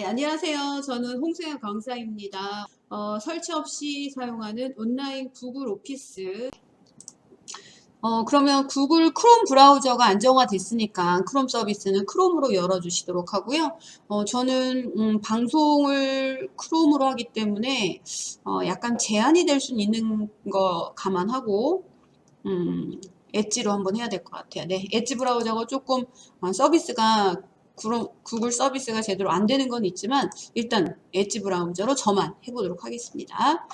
안녕하세요. 저는 홍수연 강사입니다. 설치 없이 사용하는 온라인 구글 오피스. 그러면 구글 크롬 브라우저가 안정화됐으니까 크롬 서비스는 크롬으로 열어주시도록 하고요. 저는 방송을 크롬으로 하기 때문에 약간 제한이 될 수 있는 거 감안하고 엣지로 한번 해야 될 것 같아요. 네, 엣지 브라우저가 조금 서비스가 구글 서비스가 제대로 안 되는 건 있지만 일단 엣지 브라우저로 저만 해보도록 하겠습니다.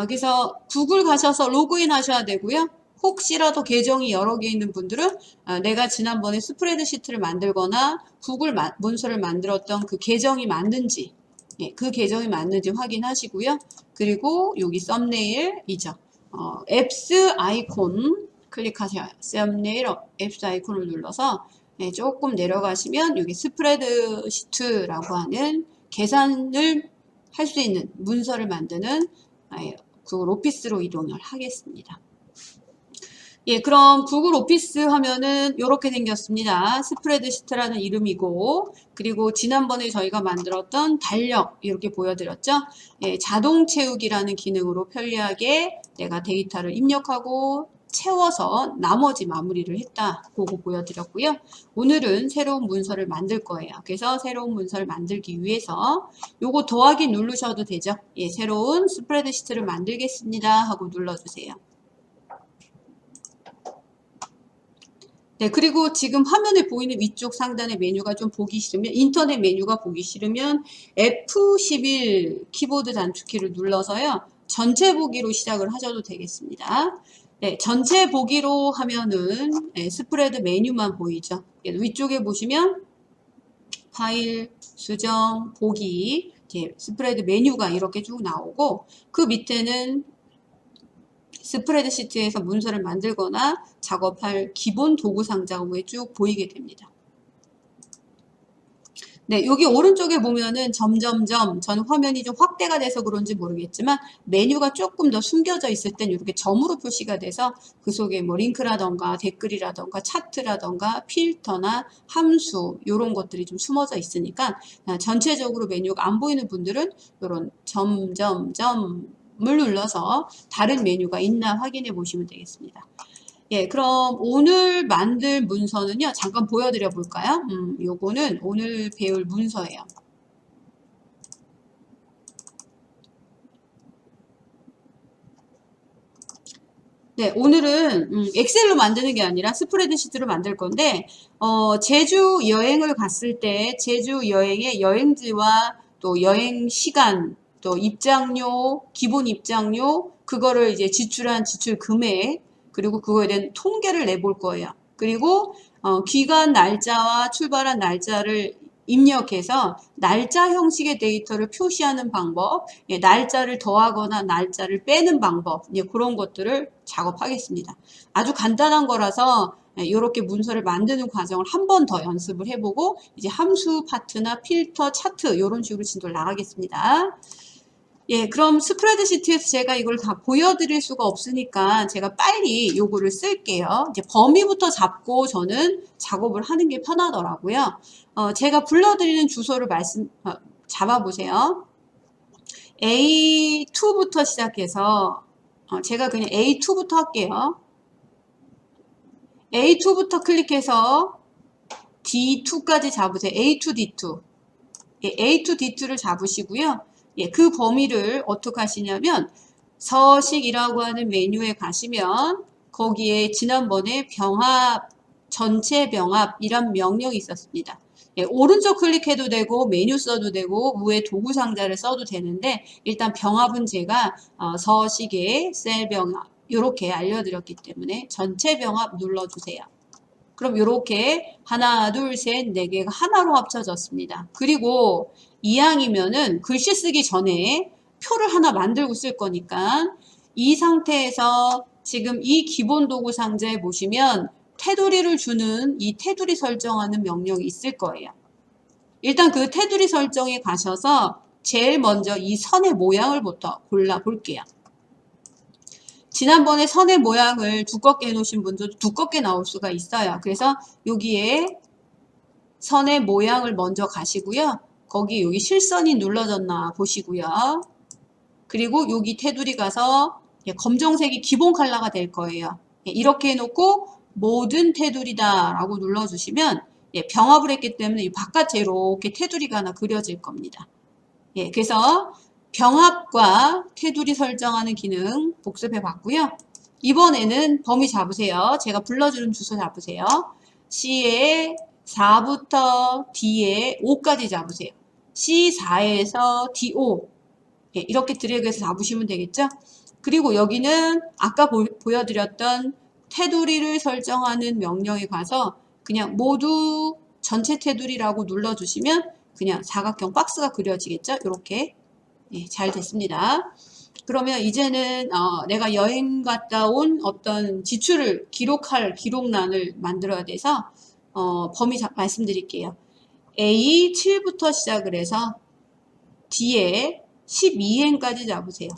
그래서 구글 가셔서 로그인 하셔야 되고요. 혹시라도 계정이 여러 개 있는 분들은 내가 지난번에 스프레드시트를 만들거나 구글 문서를 만들었던 그 계정이 맞는지 그 계정이 맞는지 확인하시고요. 그리고 여기 썸네일이죠. 앱스 아이콘 클릭하셔요. 썸네일 앱스 아이콘을 눌러서 조금 내려가시면 여기 스프레드시트라고 하는 계산을 할 수 있는 문서를 만드는 구글 오피스로 이동을 하겠습니다. 예, 그럼 구글 오피스 하면은 이렇게 생겼습니다. 스프레드시트라는 이름이고, 그리고 지난번에 저희가 만들었던 달력 이렇게 보여드렸죠. 예, 자동 채우기라는 기능으로 편리하게 내가 데이터를 입력하고 채워서 나머지 마무리를 했다. 그거 보여드렸고요. 오늘은 새로운 문서를 만들 거예요. 그래서 새로운 문서를 만들기 위해서 요거 더하기 누르셔도 되죠. 예, 새로운 스프레드시트를 만들겠습니다 하고 눌러주세요. 네, 그리고 지금 화면에 보이는 위쪽 상단의 메뉴가 좀 보기 싫으면, 인터넷 메뉴가 보기 싫으면 F11 키보드 단축키를 눌러서요. 전체 보기로 시작을 하셔도 되겠습니다. 네, 전체 보기로 하면은 스프레드 메뉴만 보이죠. 위쪽에 보시면 파일, 수정, 보기, 이제 스프레드 메뉴가 이렇게 쭉 나오고 그 밑에는 스프레드시트에서 문서를 만들거나 작업할 기본 도구 상자가 쭉 보이게 됩니다. 네, 여기 오른쪽에 보면은 점점점, 저는 화면이 좀 확대가 돼서 그런지 모르겠지만 메뉴가 조금 더 숨겨져 있을 땐 이렇게 점으로 표시가 돼서 그 속에 뭐 링크라던가 댓글이라던가 차트라던가 필터나 함수 이런 것들이 좀 숨어져 있으니까 전체적으로 메뉴가 안 보이는 분들은 이런 점점점을 눌러서 다른 메뉴가 있나 확인해 보시면 되겠습니다. 예, 그럼 오늘 만들 문서는요, 잠깐 보여드려 볼까요? 요거는 오늘 배울 문서예요. 네, 오늘은 엑셀로 만드는 게 아니라 스프레드시트로 만들 건데, 제주 여행을 갔을 때 제주 여행의 여행지와 또 여행 시간, 또 입장료, 기본 입장료, 그거를 이제 지출한 지출 금액, 그리고 그거에 대한 통계를 내볼 거예요. 그리고 귀간 날짜와 출발한 날짜를 입력해서 날짜 형식의 데이터를 표시하는 방법, 날짜를 더하거나 날짜를 빼는 방법, 그런 것들을 작업하겠습니다. 아주 간단한 거라서 이렇게 문서를 만드는 과정을 한 번 더 연습을 해보고 이제 함수 파트나 필터, 차트 이런 식으로 진도를 나가겠습니다. 예, 그럼 스프레드시트에서 제가 이걸 다 보여드릴 수가 없으니까 제가 빨리 요거를 쓸게요. 이제 범위부터 잡고 저는 작업을 하는 게 편하더라고요. 제가 불러드리는 주소를 잡아보세요. A2부터 시작해서 제가 그냥 A2부터 할게요. A2부터 클릭해서 D2까지 잡으세요. A2, D2. 예, A2, D2를 잡으시고요. 예, 그 범위를 어떻게 하시냐면 서식이라고 하는 메뉴에 가시면 거기에 지난번에 병합, 전체 병합 이란 명령이 있었습니다. 예, 오른쪽 클릭해도 되고 메뉴 써도 되고 위에 도구 상자를 써도 되는데 일단 병합은 제가 서식에 셀 병합 이렇게 알려드렸기 때문에 전체 병합 눌러주세요. 그럼 이렇게 하나, 둘, 셋, 네 개가 하나로 합쳐졌습니다. 그리고 이항이면은 글씨 쓰기 전에 표를 하나 만들고 쓸 거니까 이 상태에서 지금 이 기본 도구 상자에 보시면 테두리를 주는 이 테두리 설정하는 명령이 있을 거예요. 일단 그 테두리 설정에 가셔서 제일 먼저 이 선의 모양을부터 골라 볼게요. 지난번에 선의 모양을 두껍게 해놓으신 분들도 두껍게 나올 수가 있어요. 그래서 여기에 선의 모양을 먼저 가시고요. 거기 여기 실선이 눌러졌나 보시고요. 그리고 여기 테두리 가서 검정색이 기본 컬러가 될 거예요. 이렇게 해놓고 모든 테두리다 라고 눌러주시면 병합을 했기 때문에 이 바깥에 이렇게 테두리가 하나 그려질 겁니다. 그래서 병합과 테두리 설정하는 기능 복습해 봤고요. 이번에는 범위 잡으세요. 제가 불러주는 주소 잡으세요. C에 4부터 D에 5까지 잡으세요. C4에서 D5 이렇게 드래그해서 잡으시면 되겠죠. 그리고 여기는 아까 보여드렸던 테두리를 설정하는 명령에 가서 그냥 모두 전체 테두리라고 눌러주시면 그냥 사각형 박스가 그려지겠죠. 이렇게 잘 됐습니다. 그러면 이제는 내가 여행 갔다 온 어떤 지출을 기록할 기록란을 만들어야 돼서 범위 말씀드릴게요. A 7부터 시작을 해서 D에 12행까지 잡으세요.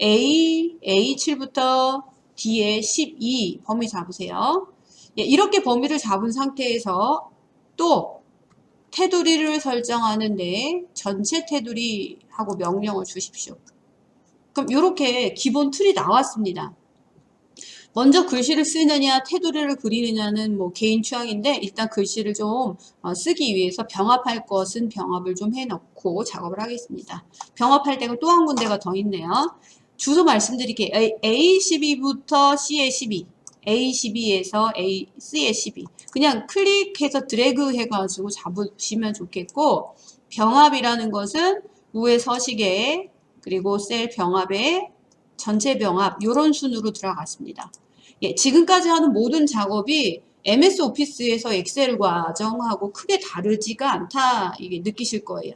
A 7부터 D에 12 범위 잡으세요. 이렇게 범위를 잡은 상태에서 또 테두리를 설정하는데 전체 테두리 하고 명령을 주십시오. 그럼 이렇게 기본 틀이 나왔습니다. 먼저 글씨를 쓰느냐 테두리를 그리느냐는 뭐 개인 취향인데 일단 글씨를 좀 쓰기 위해서 병합할 것은 병합을 좀 해놓고 작업을 하겠습니다. 병합할 때가 또 한 군데가 더 있네요. 주소 말씀드릴게요. A12부터 C에 12, A12에서 C에 12 그냥 클릭해서 드래그 해가지고 잡으시면 좋겠고 병합이라는 것은 위에 서식에 그리고 셀 병합에 전체 병합 이런 순으로 들어갔습니다. 지금까지 하는 모든 작업이 MS 오피스에서 엑셀 과정하고 크게 다르지가 않다 이게 느끼실 거예요.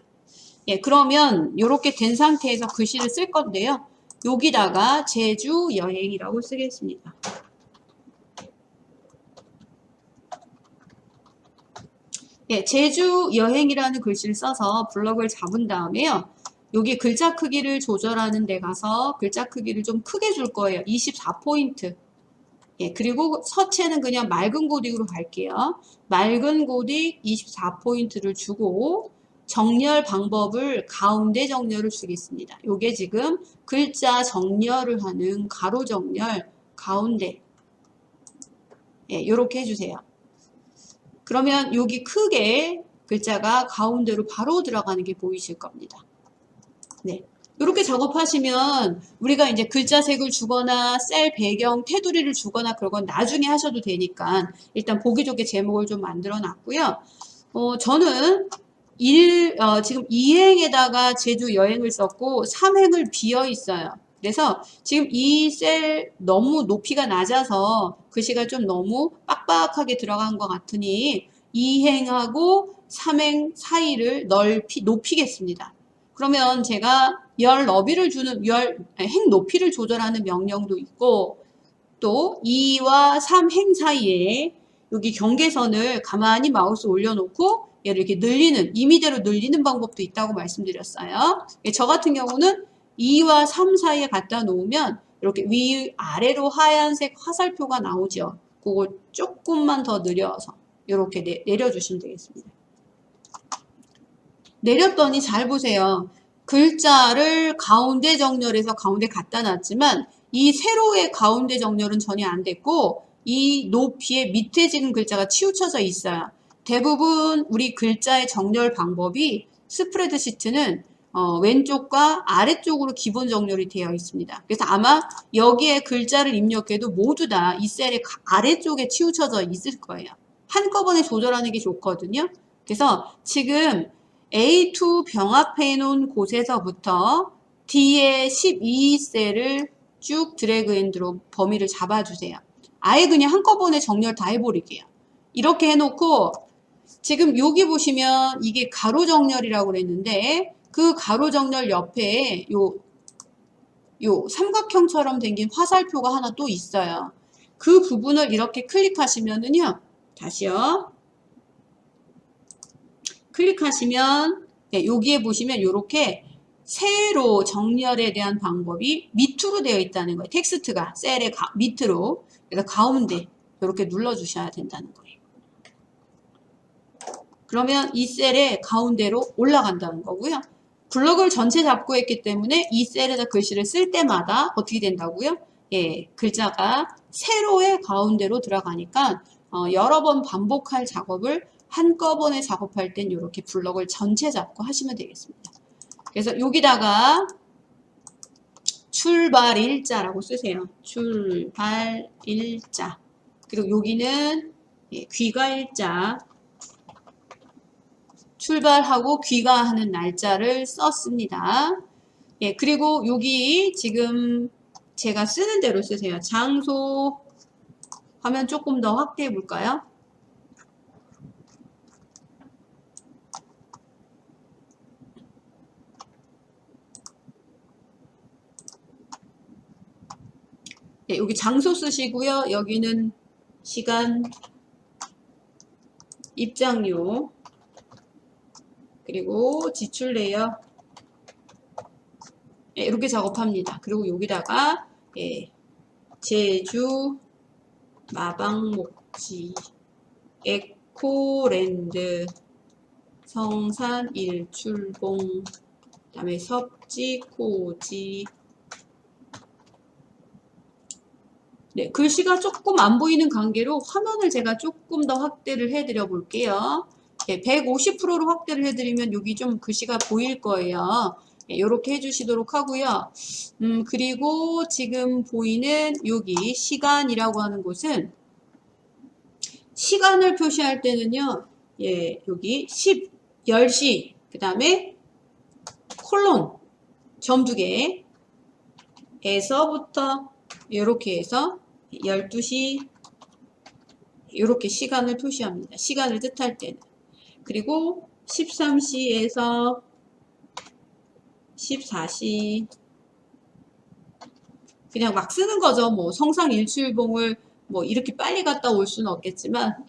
그러면 이렇게 된 상태에서 글씨를 쓸 건데요. 여기다가 제주 여행이라고 쓰겠습니다. 제주 여행이라는 글씨를 써서 블럭을 잡은 다음에요. 여기 글자 크기를 조절하는 데 가서 글자 크기를 좀 크게 줄 거예요. 24포인트. 그리고 서체는 그냥 맑은 고딕으로 갈게요. 맑은 고딕 24포인트를 주고 정렬 방법을 가운데 정렬을 주겠습니다. 요게 지금 글자 정렬을 하는 가로 정렬 가운데 요렇게 해주세요. 그러면 여기 크게 글자가 가운데로 바로 들어가는 게 보이실 겁니다. 이렇게 작업하시면 우리가 이제 글자 색을 주거나 셀 배경 테두리를 주거나 그런 건 나중에 하셔도 되니까 일단 보기 좋게 제목을 좀 만들어 놨고요. 저는 지금 2행에다가 제주 여행을 썼고 3행을 비어 있어요. 그래서 지금 이 셀 너무 높이가 낮아서 글씨가 좀 너무 빡빡하게 들어간 것 같으니 2행하고 3행 사이를 높이겠습니다. 그러면 제가 열 너비를 주는 행 높이를 조절하는 명령도 있고 또 2와 3행 사이에 여기 경계선을 가만히 마우스 올려놓고 얘를 이렇게 늘리는 임의대로 늘리는 방법도 있다고 말씀드렸어요. 저 같은 경우는 2와 3 사이에 갖다 놓으면 이렇게 위아래로 하얀색 화살표가 나오죠. 그거 조금만 더 늘려서 이렇게 내려주시면 되겠습니다. 내렸더니 잘 보세요. 글자를 가운데 정렬해서 가운데 갖다 놨지만 이 세로의 가운데 정렬은 전혀 안 됐고 이 높이의 밑에 지는 글자가 치우쳐져 있어요. 대부분 우리 글자의 정렬 방법이 스프레드시트는 왼쪽과 아래쪽으로 기본 정렬이 되어 있습니다. 그래서 아마 여기에 글자를 입력해도 모두 다 이 셀의 아래쪽에 치우쳐져 있을 거예요. 한꺼번에 조절하는 게 좋거든요. 그래서 지금 A2 병합해 놓은 곳에서부터 D의 12셀을 쭉 드래그 앤 드롭 범위를 잡아주세요. 아예 그냥 한꺼번에 정렬 다 해버릴게요. 이렇게 해놓고 지금 여기 보시면 이게 가로 정렬이라고 그랬는데 그 가로 정렬 옆에 요 삼각형처럼 생긴 화살표가 하나 또 있어요. 그 부분을 이렇게 클릭하시면은요. 다시요. 클릭하시면 여기에 보시면 이렇게 세로 정렬에 대한 방법이 밑으로 되어 있다는 거예요. 텍스트가 셀의 밑으로. 그래서 가운데 이렇게 눌러주셔야 된다는 거예요. 그러면 이 셀의 가운데로 올라간다는 거고요. 블럭을 전체 잡고 했기 때문에 이 셀에다 글씨를 쓸 때마다 어떻게 된다고요? 예, 글자가 세로의 가운데로 들어가니까 여러 번 반복할 작업을 한꺼번에 작업할 땐 이렇게 블럭을 전체 잡고 하시면 되겠습니다. 그래서 여기다가 출발 일자라고 쓰세요. 출발 일자. 그리고 여기는 귀가 일자. 출발하고 귀가하는 날짜를 썼습니다. 예, 그리고 여기 지금 제가 쓰는 대로 쓰세요. 장소 화면 조금 더 확대해 볼까요? 네, 여기 장소 쓰시고요. 여기는 시간, 입장료, 그리고 지출 내역. 네, 이렇게 작업합니다. 그리고 여기다가 제주, 마방목지, 에코랜드, 성산 일출봉, 그다음에 섭지, 코지. 네, 글씨가 조금 안 보이는 관계로 화면을 제가 조금 더 확대를 해드려 볼게요. 네, 150%로 확대를 해드리면 여기 좀 글씨가 보일 거예요. 네, 이렇게 해주시도록 하고요. 그리고 지금 보이는 여기 시간이라고 하는 곳은 시간을 표시할 때는요. 예, 여기 10시, 그 다음에 콜론, 점 2개 에서부터 이렇게 해서 12시 이렇게 시간을 표시합니다. 시간을 뜻할 때는. 그리고 13시에서 14시 그냥 막 쓰는 거죠. 뭐 성상 일출봉을 뭐 이렇게 빨리 갔다 올 수는 없겠지만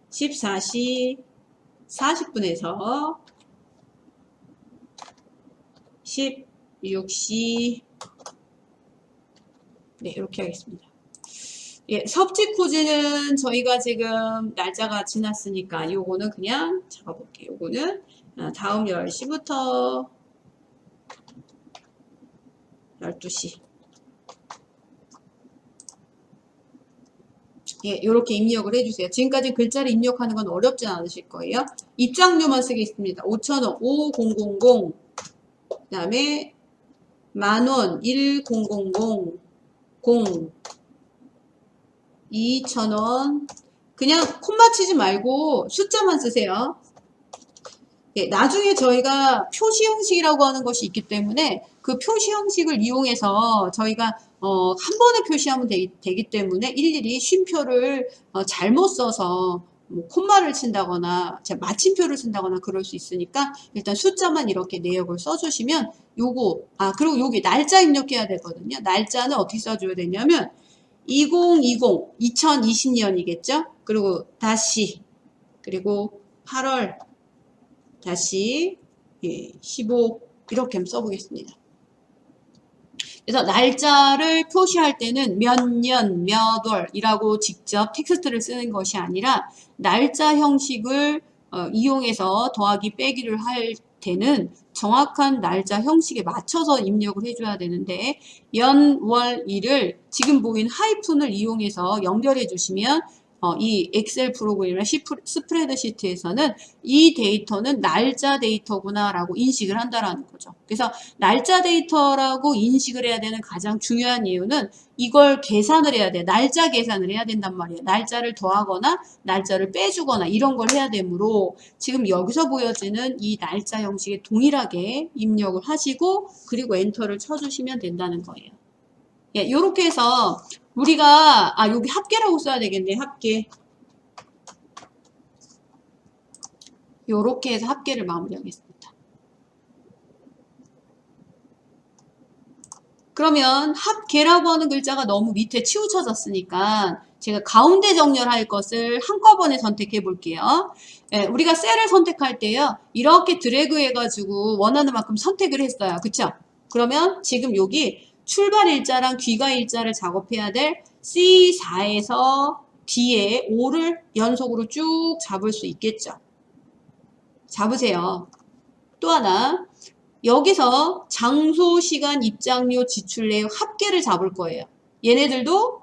14시 40분에서 16시 네, 이렇게 하겠습니다. 예, 섭지코지는 저희가 지금 날짜가 지났으니까 요거는 그냥 잡아볼게요. 요거는 다음 10시부터 12시. 예, 요렇게 입력을 해주세요. 지금까지 글자를 입력하는 건 어렵지 않으실 거예요. 입장료만 쓰겠습니다. 5,000원, 5000, 그 다음에 만원, 1000, 0, 2,000원. 그냥 콤마 치지 말고 숫자만 쓰세요. 예, 나중에 저희가 표시 형식이라고 하는 것이 있기 때문에 그 표시 형식을 이용해서 저희가 한 번에 표시하면 되기 때문에 일일이 쉼표를 잘못 써서 뭐 콤마를 친다거나 마침표를 쓴다거나 그럴 수 있으니까 일단 숫자만 이렇게 내역을 써주시면 요거 그리고 여기 날짜 입력해야 되거든요. 날짜는 어떻게 써줘야 되냐면 2020년이겠죠? 그리고 다시 그리고 8월 다시 15 이렇게 써보겠습니다. 그래서 날짜를 표시할 때는 몇 년, 몇 월이라고 직접 텍스트를 쓰는 것이 아니라 날짜 형식을 이용해서 더하기 빼기를 할 때는 정확한 날짜 형식에 맞춰서 입력을 해줘야 되는데 연, 월, 일을 지금 보인 하이픈을 이용해서 연결해 주시면 이 엑셀 프로그램이나 스프레드시트에서는 이 데이터는 날짜 데이터구나 라고 인식을 한다라는 거죠. 그래서 날짜 데이터라고 인식을 해야 되는 가장 중요한 이유는 이걸 계산을 해야 돼. 날짜 계산을 해야 된단 말이에요. 날짜를 더하거나 날짜를 빼주거나 이런 걸 해야 되므로 지금 여기서 보여지는 이 날짜 형식에 동일하게 입력을 하시고 그리고 엔터를 쳐주시면 된다는 거예요. 예, 요렇게 해서 우리가 여기 합계라고 써야 되겠네. 합계. 요렇게 해서 합계를 마무리하겠습니다. 그러면 합계라고 하는 글자가 너무 밑에 치우쳐졌으니까 제가 가운데 정렬할 것을 한꺼번에 선택해 볼게요. 예, 우리가 셀을 선택할 때요. 이렇게 드래그 해가지고 원하는 만큼 선택을 했어요. 그쵸? 그러면 지금 여기 출발 일자랑 귀가 일자를 작업해야 될 C4에서 D에 5를 연속으로 쭉 잡을 수 있겠죠. 잡으세요. 또 하나, 여기서 장소, 시간, 입장료, 지출 내역 합계를 잡을 거예요. 얘네들도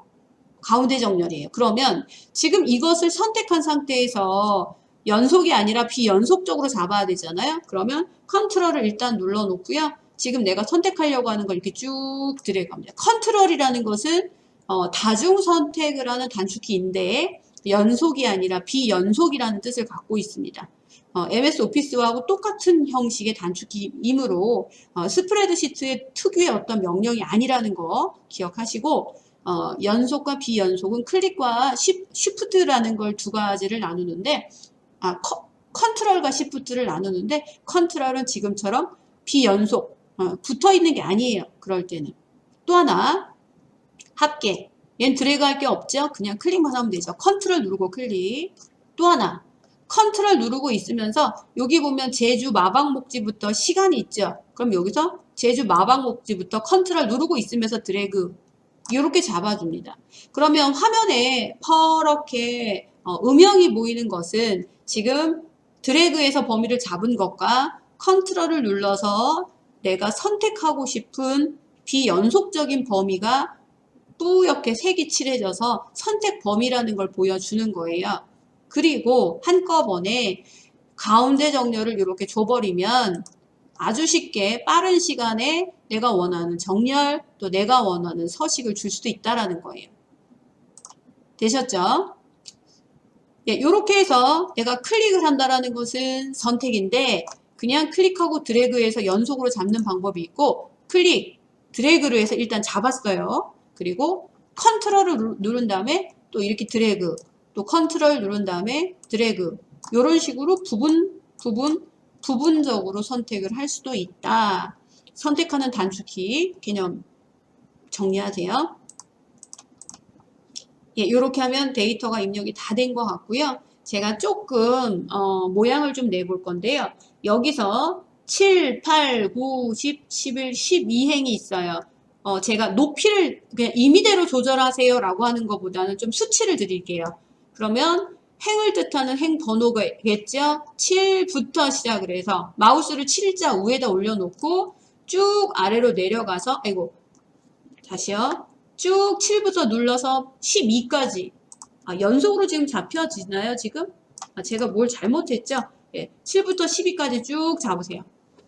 가운데 정렬이에요. 그러면 지금 이것을 선택한 상태에서 연속이 아니라 비연속적으로 잡아야 되잖아요. 그러면 컨트롤을 일단 눌러 놓고요. 지금 내가 선택하려고 하는 걸 이렇게 쭉 드래그합니다. 컨트롤이라는 것은 다중 선택을 하는 단축키인데 연속이 아니라 비연속이라는 뜻을 갖고 있습니다. MS 오피스하고 똑같은 형식의 단축키이므로 스프레드시트의 특유의 어떤 명령이 아니라는 거 기억하시고 연속과 비연속은 클릭과 쉬프트라는 걸 두 가지를 나누는데 컨트롤과 쉬프트를 나누는데 컨트롤은 지금처럼 비연속 붙어 있는 게 아니에요. 그럴 때는. 또 하나 합계. 얘는 드래그 할 게 없죠. 그냥 클릭만 하면 되죠. 컨트롤 누르고 클릭. 또 하나 컨트롤 누르고 있으면서 여기 보면 제주 마방목지부터 시간이 있죠. 그럼 여기서 제주 마방목지부터 컨트롤 누르고 있으면서 드래그 이렇게 잡아줍니다. 그러면 화면에 퍼렇게 음영이 보이는 것은 지금 드래그해서 범위를 잡은 것과 컨트롤을 눌러서 내가 선택하고 싶은 비연속적인 범위가 뿌옇게 색이 칠해져서 선택 범위라는 걸 보여주는 거예요. 그리고 한꺼번에 가운데 정렬을 이렇게 줘버리면 아주 쉽게 빠른 시간에 내가 원하는 정렬 또 내가 원하는 서식을 줄 수도 있다라는 거예요. 되셨죠? 예, 이렇게 해서 내가 클릭을 한다라는 것은 선택인데 그냥 클릭하고 드래그해서 연속으로 잡는 방법이 있고 클릭, 드래그로 해서 일단 잡았어요. 그리고 컨트롤을 누른 다음에 또 이렇게 드래그, 또 컨트롤 누른 다음에 드래그 이런 식으로 부분적으로 선택을 할 수도 있다. 선택하는 단축키 개념 정리하세요. 예, 이렇게 하면 데이터가 입력이 다 된 것 같고요. 제가 조금 모양을 좀 내볼 건데요. 여기서 7, 8, 9, 10, 11, 12행이 있어요. 제가 높이를 그냥 임의대로 조절하세요 라고 하는 것보다는 좀 수치를 드릴게요. 그러면 행을 뜻하는 행 번호가겠죠? 7부터 시작을 해서 마우스를 7자 위에다 올려놓고 쭉 아래로 내려가서 다시요. 쭉 7부터 눌러서 12까지 연속으로 지금 잡혀지나요 지금? 제가 뭘 잘못했죠? 예, 7부터 12까지 쭉 잡으세요.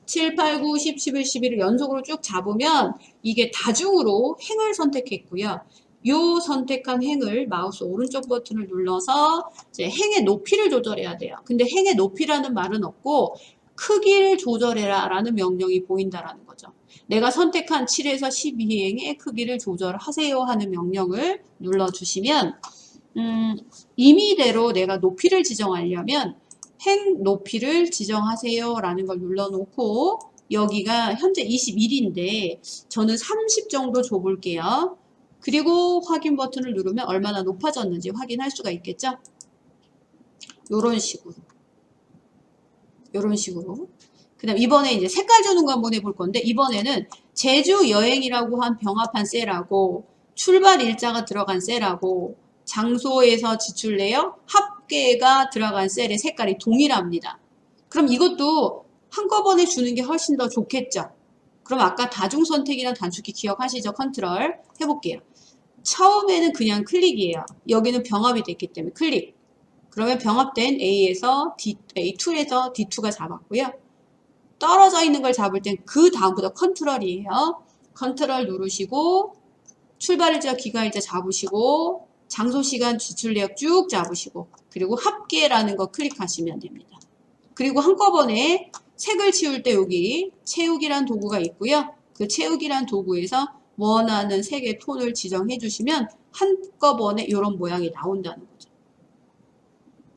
7, 8, 9, 10, 11, 11을 연속으로 쭉 잡으면 이게 다중으로 행을 선택했고요. 요 선택한 행을 마우스 오른쪽 버튼을 눌러서 이제 행의 높이를 조절해야 돼요. 근데 행의 높이라는 말은 없고 크기를 조절해라 라는 명령이 보인다라는 거죠. 내가 선택한 7에서 12행의 크기를 조절하세요 하는 명령을 눌러주시면 임의대로 내가 높이를 지정하려면 행 높이를 지정하세요 라는 걸 눌러놓고 여기가 현재 21인데 저는 30 정도 줘볼게요. 그리고 확인 버튼을 누르면 얼마나 높아졌는지 확인할 수가 있겠죠? 요런 식으로. 그 다음 이번에 이제 색깔 주는 거 한번 해볼 건데 이번에는 제주 여행이라고 한 병합한 셀하고 출발 일자가 들어간 셀하고 장소에서 지출 내역 합계가 들어간 셀의 색깔이 동일합니다. 그럼 이것도 한꺼번에 주는 게 훨씬 더 좋겠죠? 그럼 아까 다중선택이랑 단축키 기억하시죠? 컨트롤 해볼게요. 처음에는 그냥 클릭이에요. 여기는 병합이 됐기 때문에 클릭. 그러면 병합된 A2에서 D2가 잡았고요. 떨어져 있는 걸 잡을 땐 그 다음부터 컨트롤이에요. 컨트롤 누르시고 출발일자, 기간일자 잡으시고 장소, 시간, 지출 내역 쭉 잡으시고 그리고 합계라는 거 클릭하시면 됩니다. 그리고 한꺼번에 색을 치울 때 여기 채우기란 도구가 있고요. 그 채우기란 도구에서 원하는 색의 톤을 지정해 주시면 한꺼번에 이런 모양이 나온다는 거죠.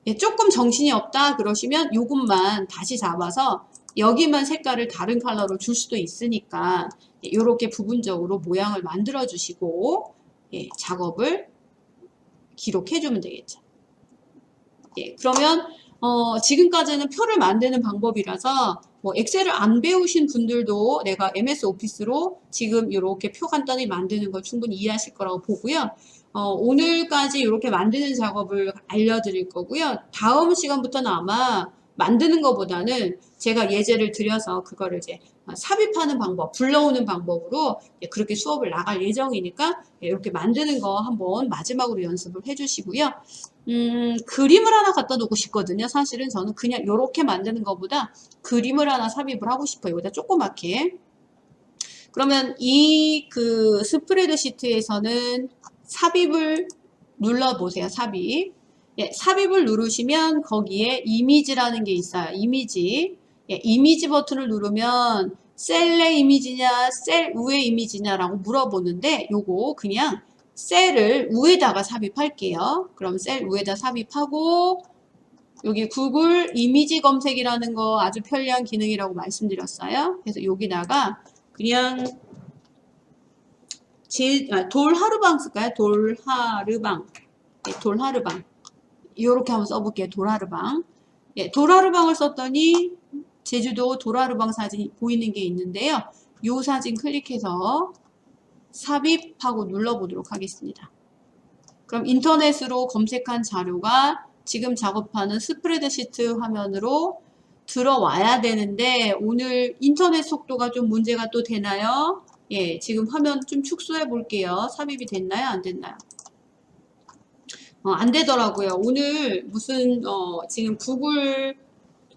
예, 조금 정신이 없다 그러시면 이것만 다시 잡아서 여기만 색깔을 다른 컬러로 줄 수도 있으니까 이렇게 부분적으로 모양을 만들어 주시고 예, 작업을 기록해 주면 되겠죠. 예, 그러면 지금까지는 표를 만드는 방법이라서 뭐 엑셀을 안 배우신 분들도 내가 MS 오피스로 지금 이렇게 표 간단히 만드는 걸 충분히 이해하실 거라고 보고요. 오늘까지 이렇게 만드는 작업을 알려드릴 거고요. 다음 시간부터는 아마 만드는 것보다는 제가 예제를 드려서 그거를 이제 삽입하는 방법, 불러오는 방법으로 그렇게 수업을 나갈 예정이니까 이렇게 만드는 거 한번 마지막으로 연습을 해주시고요. 그림을 하나 갖다 놓고 싶거든요. 사실은 저는 그냥 이렇게 만드는 것보다 그림을 하나 삽입을 하고 싶어요. 여기다 조그맣게. 그러면 이 그 스프레드시트에서는 삽입을 눌러보세요. 삽입. 예, 삽입을 누르시면 거기에 이미지라는 게 있어요. 이미지. 예, 이미지 버튼을 누르면 셀 내 이미지냐, 셀 위의 이미지냐라고 물어보는데 요거 그냥 셀을 위에다가 삽입할게요. 그럼 셀 위에다 삽입하고 여기 구글 이미지 검색이라는 거 아주 편리한 기능이라고 말씀드렸어요. 그래서 여기다가 그냥 돌하르방 쓸까요? 돌하르방. 네, 돌하르방. 이렇게 한번 써볼게요. 돌하르방. 예, 돌하르방을 썼더니 제주도 돌하르방 사진이 보이는 게 있는데요. 이 사진 클릭해서 삽입하고 눌러보도록 하겠습니다. 그럼 인터넷으로 검색한 자료가 지금 작업하는 스프레드시트 화면으로 들어와야 되는데 오늘 인터넷 속도가 좀 문제가 또 되나요? 예, 지금 화면 좀 축소해 볼게요. 삽입이 됐나요? 안 됐나요? 안 되더라고요. 오늘 무슨 지금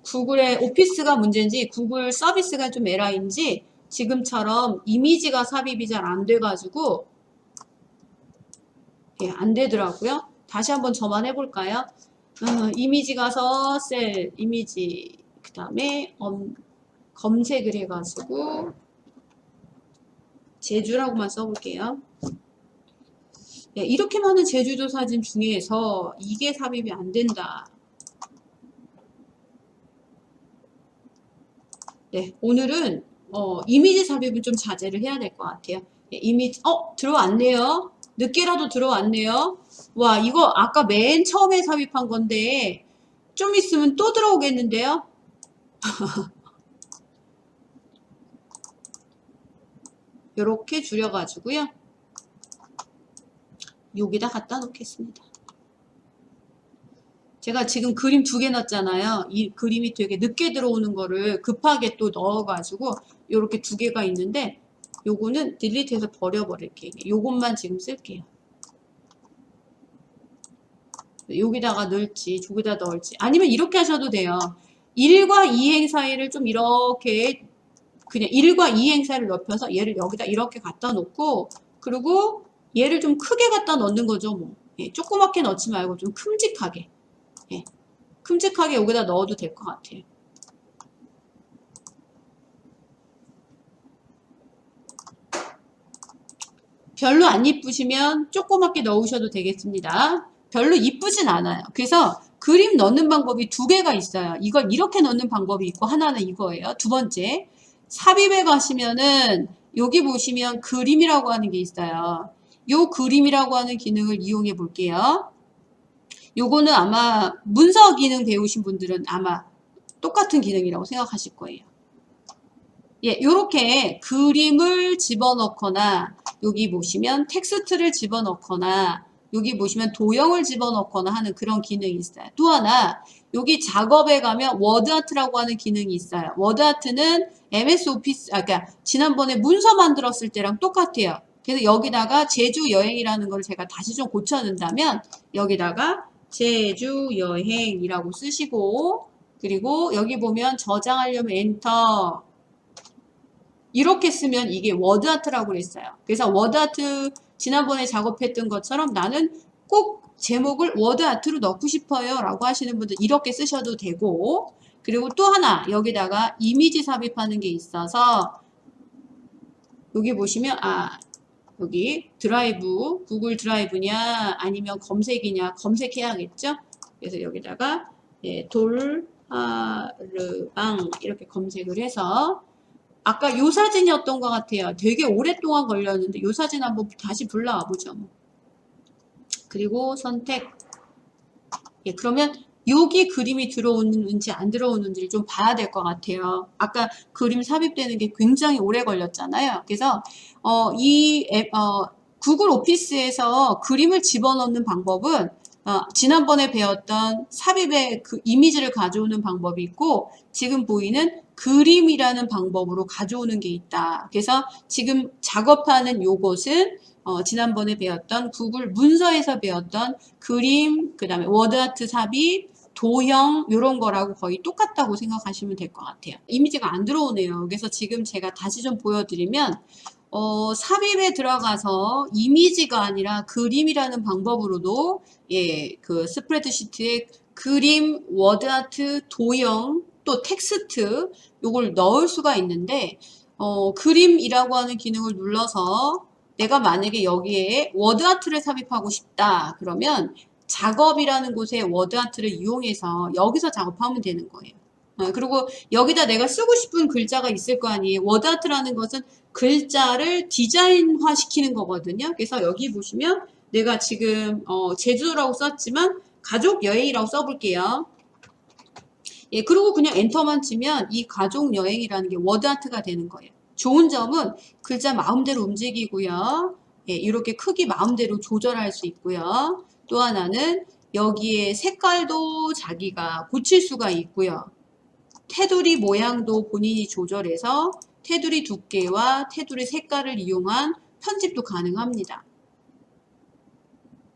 구글의 오피스가 문제인지 구글 서비스가 좀 에러인지 지금처럼 이미지가 삽입이 잘 안 돼가지고 예, 안 되더라고요. 다시 한번 저만 해볼까요? 이미지 가서 셀 이미지 그 다음에 검색을 해가지고 제주라고만 써볼게요. 예, 이렇게 많은 제주도 사진 중에서 이게 삽입이 안 된다. 네, 오늘은 이미지 삽입은 좀 자제를 해야 될 것 같아요. 예, 이미지 들어왔네요. 늦게라도 들어왔네요. 와, 이거 아까 맨 처음에 삽입한 건데 좀 있으면 또 들어오겠는데요. 이렇게 줄여가지고요. 여기다 갖다 놓겠습니다. 제가 지금 그림 2개 넣었잖아요. 이 그림이 되게 늦게 들어오는 거를 급하게 또 넣어가지고 이렇게 2개가 있는데 요거는 딜리트해서 버려버릴게요. 요것만 지금 쓸게요. 여기다가 넣을지 저기다 넣을지 아니면 이렇게 하셔도 돼요. 1과 2행 사이를 좀 이렇게 그냥 1과 2행 사이를 넓혀서 얘를 여기다 이렇게 갖다 놓고 그리고 얘를 좀 크게 갖다 넣는 거죠. 뭐. 예, 조그맣게 넣지 말고 좀 큼직하게. 예, 큼직하게 여기다 넣어도 될 것 같아요. 별로 안 이쁘시면 조그맣게 넣으셔도 되겠습니다. 별로 이쁘진 않아요. 그래서 그림 넣는 방법이 2개가 있어요. 이걸 이렇게 넣는 방법이 있고 하나는 이거예요. 두 번째, 삽입에 가시면은 여기 보시면 그림이라고 하는 게 있어요. 요 그림이라고 하는 기능을 이용해 볼게요. 요거는 아마 문서 기능 배우신 분들은 아마 똑같은 기능이라고 생각하실 거예요. 예, 요렇게 그림을 집어넣거나 여기 보시면 텍스트를 집어넣거나 여기 보시면 도형을 집어넣거나 하는 그런 기능이 있어요. 또 하나 여기 작업에 가면 워드아트라고 하는 기능이 있어요. 워드아트는 MS 오피스 그러니까 지난번에 문서 만들었을 때랑 똑같아요. 그래서 여기다가 제주 여행이라는 걸 제가 다시 좀 고쳐낸다면 여기다가 제주 여행이라고 쓰시고 그리고 여기 보면 저장하려면 엔터 이렇게 쓰면 이게 워드아트라고 그랬어요. 그래서 워드아트 지난번에 작업했던 것처럼 나는 꼭 제목을 워드아트로 넣고 싶어요 라고 하시는 분들 이렇게 쓰셔도 되고 그리고 또 하나 여기다가 이미지 삽입하는 게 있어서 여기 보시면 여기 드라이브 구글 드라이브냐 아니면 검색이냐 검색해야겠죠. 그래서 여기다가 예, 돌하르방 이렇게 검색을 해서 아까 요 사진이었던 것 같아요. 되게 오랫동안 걸렸는데 요 사진 한번 다시 불러와 보죠. 그리고 선택. 예, 그러면 여기 그림이 들어오는지 안 들어오는지를 좀 봐야 될 것 같아요. 아까 그림 삽입되는 게 굉장히 오래 걸렸잖아요. 그래서 구글 오피스에서 그림을 집어넣는 방법은 지난번에 배웠던 삽입의 그 이미지를 가져오는 방법이 있고 지금 보이는 그림이라는 방법으로 가져오는 게 있다. 그래서 지금 작업하는 요것은 지난번에 배웠던 구글 문서에서 배웠던 그림, 그 다음에 워드아트 삽입, 도형 이런 거라고 거의 똑같다고 생각하시면 될 것 같아요. 이미지가 안 들어오네요. 그래서 지금 제가 다시 좀 보여드리면 삽입에 들어가서 이미지가 아니라 그림이라는 방법으로도 예, 그 스프레드시트에 그림, 워드아트, 도형, 또 텍스트 요걸 넣을 수가 있는데 그림이라고 하는 기능을 눌러서 내가 만약에 여기에 워드아트를 삽입하고 싶다 그러면 작업이라는 곳에 워드아트를 이용해서 여기서 작업하면 되는 거예요. 그리고 여기다 내가 쓰고 싶은 글자가 있을 거 아니에요. 워드아트라는 것은 글자를 디자인화 시키는 거거든요. 그래서 여기 보시면 내가 지금 제주도라고 썼지만 가족 여행이라고 써볼게요. 예, 그리고 그냥 엔터만 치면 이 가족 여행이라는 게 워드아트가 되는 거예요. 좋은 점은 글자 마음대로 움직이고요. 예, 이렇게 크기 마음대로 조절할 수 있고요. 또 하나는 여기에 색깔도 자기가 고칠 수가 있고요. 테두리 모양도 본인이 조절해서 테두리 두께와 테두리 색깔을 이용한 편집도 가능합니다.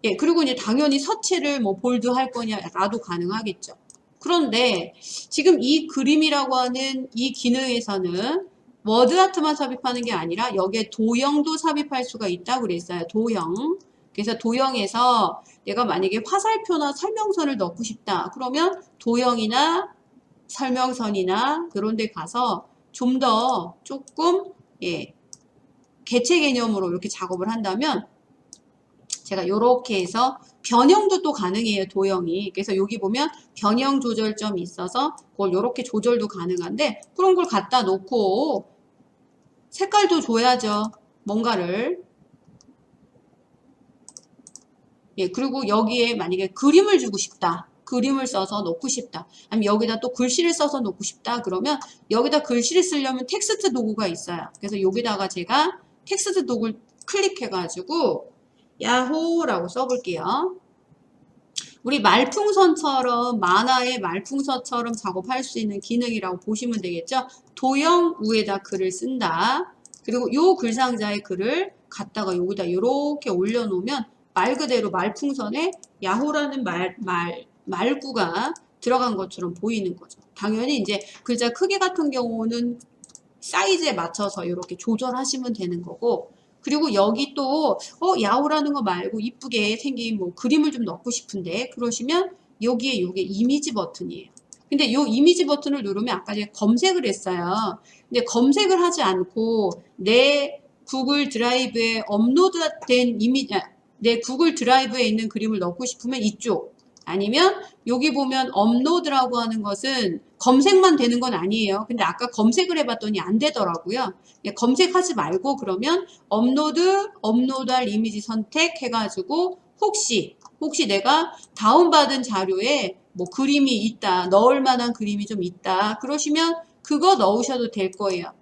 예, 그리고 이제 당연히 서체를 뭐 볼드 할 거냐라도 가능하겠죠. 그런데 지금 이 그림이라고 하는 이 기능에서는 워드아트만 삽입하는 게 아니라 여기에 도형도 삽입할 수가 있다고 그랬어요. 도형. 그래서 도형에서 내가 만약에 화살표나 설명선을 넣고 싶다. 그러면 도형이나 설명선이나 그런 데 가서 좀 더 조금 예, 개체 개념으로 이렇게 작업을 한다면 제가 이렇게 해서 변형도 또 가능해요. 도형이. 그래서 여기 보면 변형 조절점이 있어서 그걸 이렇게 조절도 가능한데 그런 걸 갖다 놓고 색깔도 줘야죠. 뭔가를. 예, 그리고 여기에 만약에 그림을 주고 싶다. 그림을 써서 놓고 싶다. 아니면 여기다 또 글씨를 써서 놓고 싶다. 그러면 여기다 글씨를 쓰려면 텍스트 도구가 있어요. 그래서 여기다가 제가 텍스트 도구를 클릭해가지고 야호라고 써볼게요. 우리 말풍선처럼 만화의 말풍선처럼 작업할 수 있는 기능이라고 보시면 되겠죠. 도형 위에다 글을 쓴다. 그리고 요 글상자의 글을 갖다가 여기다 이렇게 올려놓으면 말 그대로 말풍선에 야호라는 말구가 들어간 것처럼 보이는 거죠. 당연히 이제 글자 크기 같은 경우는 사이즈에 맞춰서 이렇게 조절하시면 되는 거고 그리고 여기 또 야호라는 거 말고 이쁘게 생긴 뭐 그림을 좀 넣고 싶은데 그러시면 여기에 요게 이미지 버튼이에요. 근데 요 이미지 버튼을 누르면 아까 제가 검색을 했어요. 근데 검색을 하지 않고 내 구글 드라이브에 업로드된 이미지 내 구글 드라이브에 있는 그림을 넣고 싶으면 이쪽 아니면 여기 보면 업로드라고 하는 것은 검색만 되는 건 아니에요. 근데 아까 검색을 해봤더니 안 되더라고요. 검색하지 말고 그러면 업로드할 이미지 선택해가지고 혹시 내가 다운받은 자료에 뭐 그림이 있다, 넣을 만한 그림이 좀 있다. 그러시면 그거 넣으셔도 될 거예요.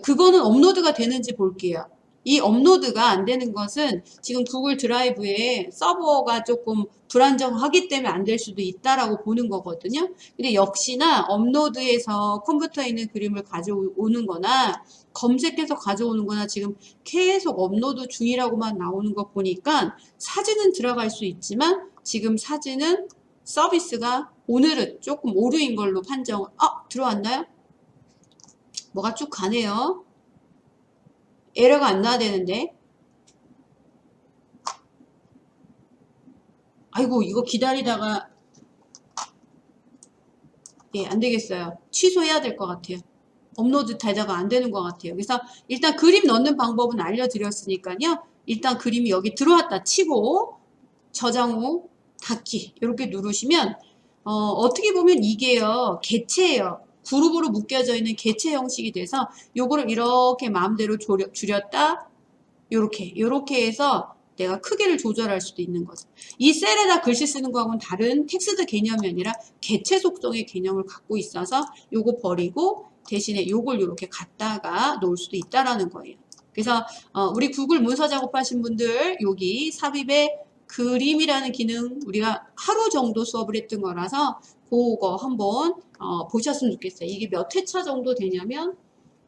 그거는 업로드가 되는지 볼게요. 이 업로드가 안 되는 것은 지금 구글 드라이브에 서버가 조금 불안정하기 때문에 안 될 수도 있다라고 보는 거거든요. 근데 역시나 업로드해서 컴퓨터에 있는 그림을 가져오는 거나 검색해서 가져오는 거나 지금 계속 업로드 중이라고만 나오는 거 보니까 사진은 들어갈 수 있지만 지금 사진은 서비스가 오늘은 조금 오류인 걸로 판정을 들어왔나요? 뭐가 쭉 가네요. 에러가 안 나야 되는데. 아이고 이거 기다리다가 안 되겠어요. 취소해야 될 것 같아요. 업로드 되다가 안 되는 것 같아요. 그래서 일단 그림 넣는 방법은 알려드렸으니까요. 일단 그림이 여기 들어왔다 치고 저장 후 닫기 이렇게 누르시면 어떻게 보면 이게요. 객체예요. 그룹으로 묶여져 있는 객체 형식이 돼서 요거를 이렇게 마음대로 줄였다 요렇게 해서 내가 크기를 조절할 수도 있는 거죠. 이 셀에다 글씨 쓰는 거하고는 다른 텍스트 개념이 아니라 개체 속성의 개념을 갖고 있어서 요거 버리고 대신에 요걸 이렇게 갖다가 놓을 수도 있다라는 거예요. 그래서 우리 구글 문서 작업하신 분들 여기 삽입에 그림이라는 기능 우리가 하루 정도 수업을 했던 거라서 그거 한번 보셨으면 좋겠어요. 이게 몇 회차 정도 되냐면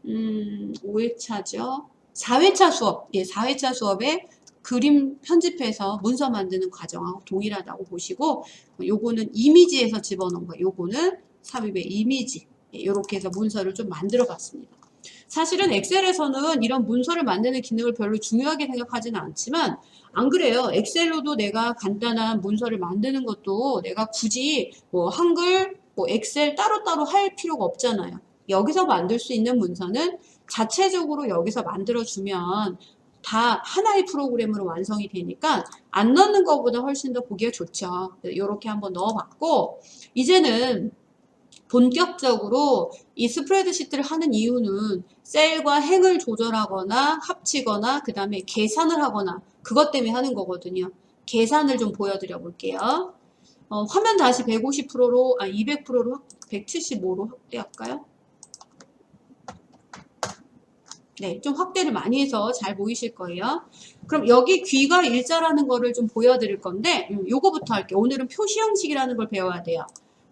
5회차죠. 4회차 수업. 예, 4회차 수업에 그림 편집해서 문서 만드는 과정하고 동일하다고 보시고 요거는 이미지에서 집어넣은 거예요. 요거는 삽입의 이미지. 예, 요렇게 해서 문서를 좀 만들어 봤습니다. 사실은 엑셀에서는 이런 문서를 만드는 기능을 별로 중요하게 생각하지는 않지만 안 그래요. 엑셀로도 내가 간단한 문서를 만드는 것도 내가 굳이 뭐 한글, 뭐 엑셀 따로따로 할 필요가 없잖아요. 여기서 만들 수 있는 문서는 자체적으로 여기서 만들어주면 다 하나의 프로그램으로 완성이 되니까 안 넣는 것보다 훨씬 더 보기가 좋죠. 이렇게 한번 넣어봤고 이제는 본격적으로 이 스프레드시트를 하는 이유는 셀과 행을 조절하거나 합치거나 그 다음에 계산을 하거나 그것 때문에 하는 거거든요. 계산을 좀 보여드려 볼게요. 화면 다시 150%로, 200%로, 175로 확대할까요? 네, 좀 확대를 많이 해서 잘 보이실 거예요. 그럼 여기 귀가 일자라는 거를 좀 보여드릴 건데 요거부터 할게요. 오늘은 표시 형식이라는 걸 배워야 돼요.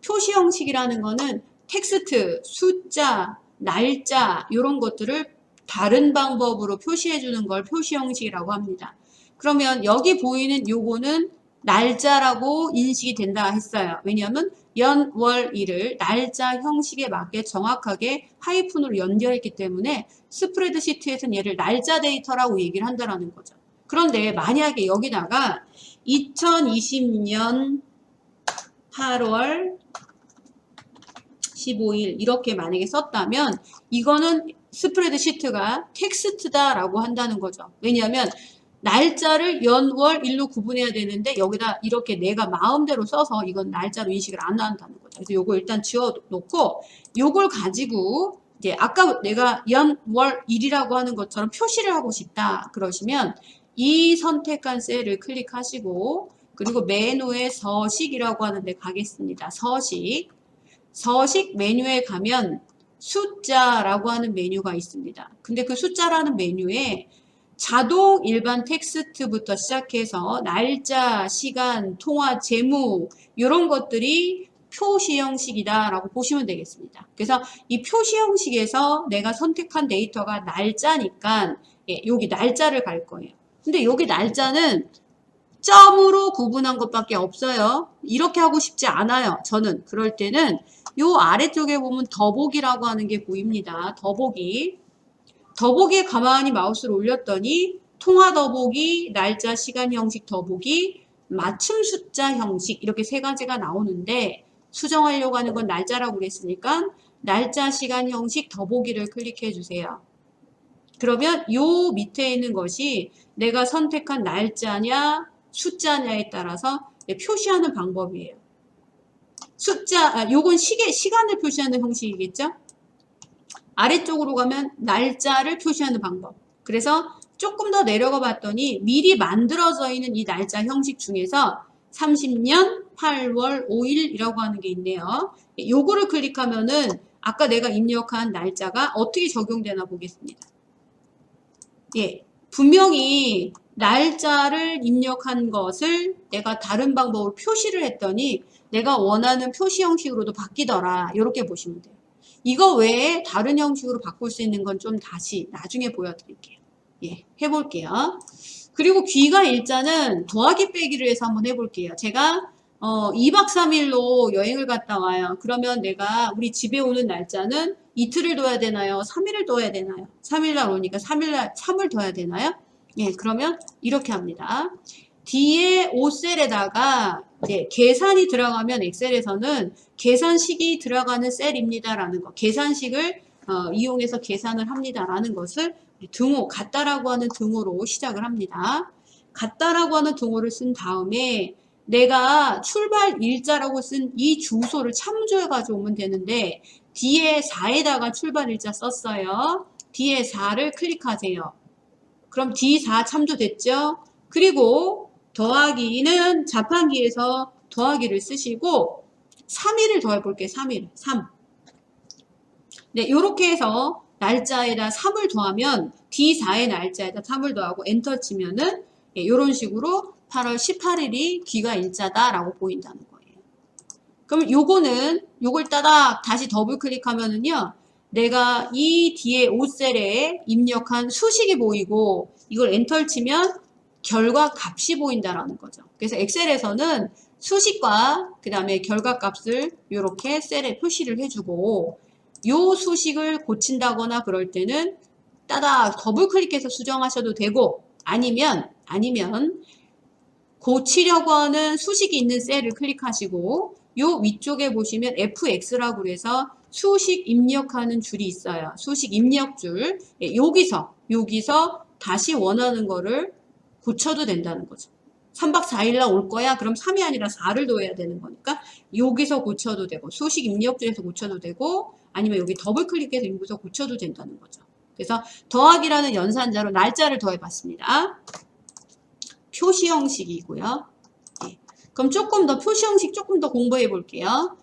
표시 형식이라는 거는 텍스트, 숫자, 날짜 이런 것들을 다른 방법으로 표시해 주는 걸 표시 형식이라고 합니다. 그러면 여기 보이는 요거는 날짜라고 인식이 된다 했어요. 왜냐하면 연, 월, 일을 날짜 형식에 맞게 정확하게 하이픈으로 연결했기 때문에 스프레드시트에서는 얘를 날짜 데이터라고 얘기를 한다라는 거죠. 그런데 만약에 여기다가 2020년 8월 15일 이렇게 만약에 썼다면 이거는 스프레드시트가 텍스트다라고 한다는 거죠. 왜냐하면 날짜를 연, 월, 일로 구분해야 되는데 여기다 이렇게 내가 마음대로 써서 이건 날짜로 인식을 안 한다는 거죠. 그래서 요거 일단 지워놓고 요걸 가지고 이제 아까 내가 연, 월, 일이라고 하는 것처럼 표시를 하고 싶다 그러시면 이 선택한 셀을 클릭하시고 그리고 메뉴에 서식이라고 하는데 가겠습니다. 서식 메뉴에 가면 숫자라고 하는 메뉴가 있습니다. 근데 그 숫자라는 메뉴에 자동 일반 텍스트부터 시작해서 날짜, 시간, 통화, 재무 이런 것들이 표시 형식이다라고 보시면 되겠습니다. 그래서 이 표시 형식에서 내가 선택한 데이터가 날짜니까 여기 날짜를 갈 거예요. 근데 여기 날짜는 점으로 구분한 것밖에 없어요. 이렇게 하고 싶지 않아요. 저는 그럴 때는 요 아래쪽에 보면 더보기라고 하는 게 보입니다. 더보기에 가만히 마우스를 올렸더니 통화 더보기, 날짜, 시간 형식 더보기, 맞춤 숫자 형식 이렇게 세 가지가 나오는데 수정하려고 하는 건 날짜라고 그랬으니까 날짜, 시간 형식 더보기를 클릭해 주세요. 그러면 요 밑에 있는 것이 내가 선택한 날짜냐 숫자냐에 따라서 표시하는 방법이에요. 요건 시간을 표시하는 형식이겠죠? 아래쪽으로 가면 날짜를 표시하는 방법. 그래서 조금 더 내려가 봤더니 미리 만들어져 있는 이 날짜 형식 중에서 30년 8월 5일이라고 하는 게 있네요. 요거를 클릭하면은 아까 내가 입력한 날짜가 어떻게 적용되나 보겠습니다. 예, 분명히 날짜를 입력한 것을 내가 다른 방법으로 표시를 했더니 내가 원하는 표시 형식으로도 바뀌더라. 이렇게 보시면 돼요. 이거 외에 다른 형식으로 바꿀 수 있는 건 좀 다시 나중에 보여드릴게요. 예, 해볼게요. 그리고 귀가 일자는 더하기 빼기를 해서 한번 해볼게요. 제가 2박 3일로 여행을 갔다 와요. 그러면 내가 우리 집에 오는 날짜는 이틀을 둬야 되나요? 3일을 둬야 되나요? 3일날 오니까 3일날 3을 둬야 되나요? 예, 그러면 이렇게 합니다. 뒤에 5셀에다가 이제 계산이 들어가면 엑셀에서는 계산식이 들어가는 셀입니다라는 거. 계산식을 이용해서 계산을 합니다라는 것을 등호, 같다라고 하는 등호로 시작을 합니다. 같다라고 하는 등호를 쓴 다음에 내가 출발 일자라고 쓴 이 주소를 참조해 가져오면 되는데 뒤에 4에다가 출발 일자 썼어요. 뒤에 4를 클릭하세요. 그럼 D4 참조됐죠? 그리고 더하기는 자판기에서 더하기를 쓰시고 3일을 더해볼게요. 3일. 3. 네, 요렇게 해서 날짜에다 3을 더하면 D4의 날짜에다 3을 더하고 엔터 치면은 요런 식으로 8월 18일이 귀가 일자다라고 보인다는 거예요. 그럼 요걸 따닥 다시 더블 클릭하면은요. 내가 이 뒤에 5셀에 입력한 수식이 보이고 이걸 엔터를 치면 결과 값이 보인다라는 거죠. 그래서 엑셀에서는 수식과 그 다음에 결과 값을 이렇게 셀에 표시를 해주고 요 수식을 고친다거나 그럴 때는 따닥 더블 클릭해서 수정하셔도 되고 아니면 고치려고 하는 수식이 있는 셀을 클릭하시고 요 위쪽에 보시면 FX라고 해서 수식 입력하는 줄이 있어요. 수식 입력줄. 예, 여기서 다시 원하는 거를 고쳐도 된다는 거죠. 3박 4일날 올 거야? 그럼 3이 아니라 4를 둬야 되는 거니까 여기서 고쳐도 되고 수식 입력줄에서 고쳐도 되고 아니면 여기 더블 클릭해서 여기서 고쳐도 된다는 거죠. 그래서 더하기라는 연산자로 날짜를 더해봤습니다. 표시 형식이고요. 네. 그럼 조금 더 표시 형식 조금 더 공부해 볼게요.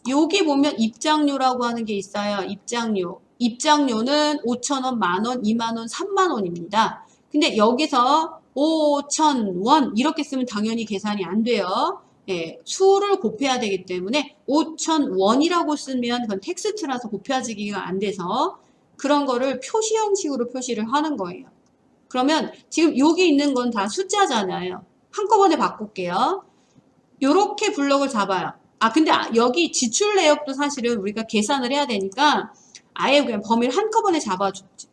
여기 보면 입장료라고 하는 게 있어요. 입장료. 입장료는 5,000원, 만원, 2만원, 3만원입니다. 근데 여기서 5,000원 이렇게 쓰면 당연히 계산이 안 돼요. 예, 수를 곱해야 되기 때문에 5,000원이라고 쓰면 그건 텍스트라서 곱해지기가 안 돼서 그런 거를 표시 형식으로 표시를 하는 거예요. 그러면 지금 여기 있는 건 다 숫자잖아요. 한꺼번에 바꿀게요. 요렇게 블럭을 잡아요. 아 근데 여기 지출 내역도 사실은 우리가 계산을 해야 되니까 아예 그냥 범위를 한꺼번에 잡아줬지.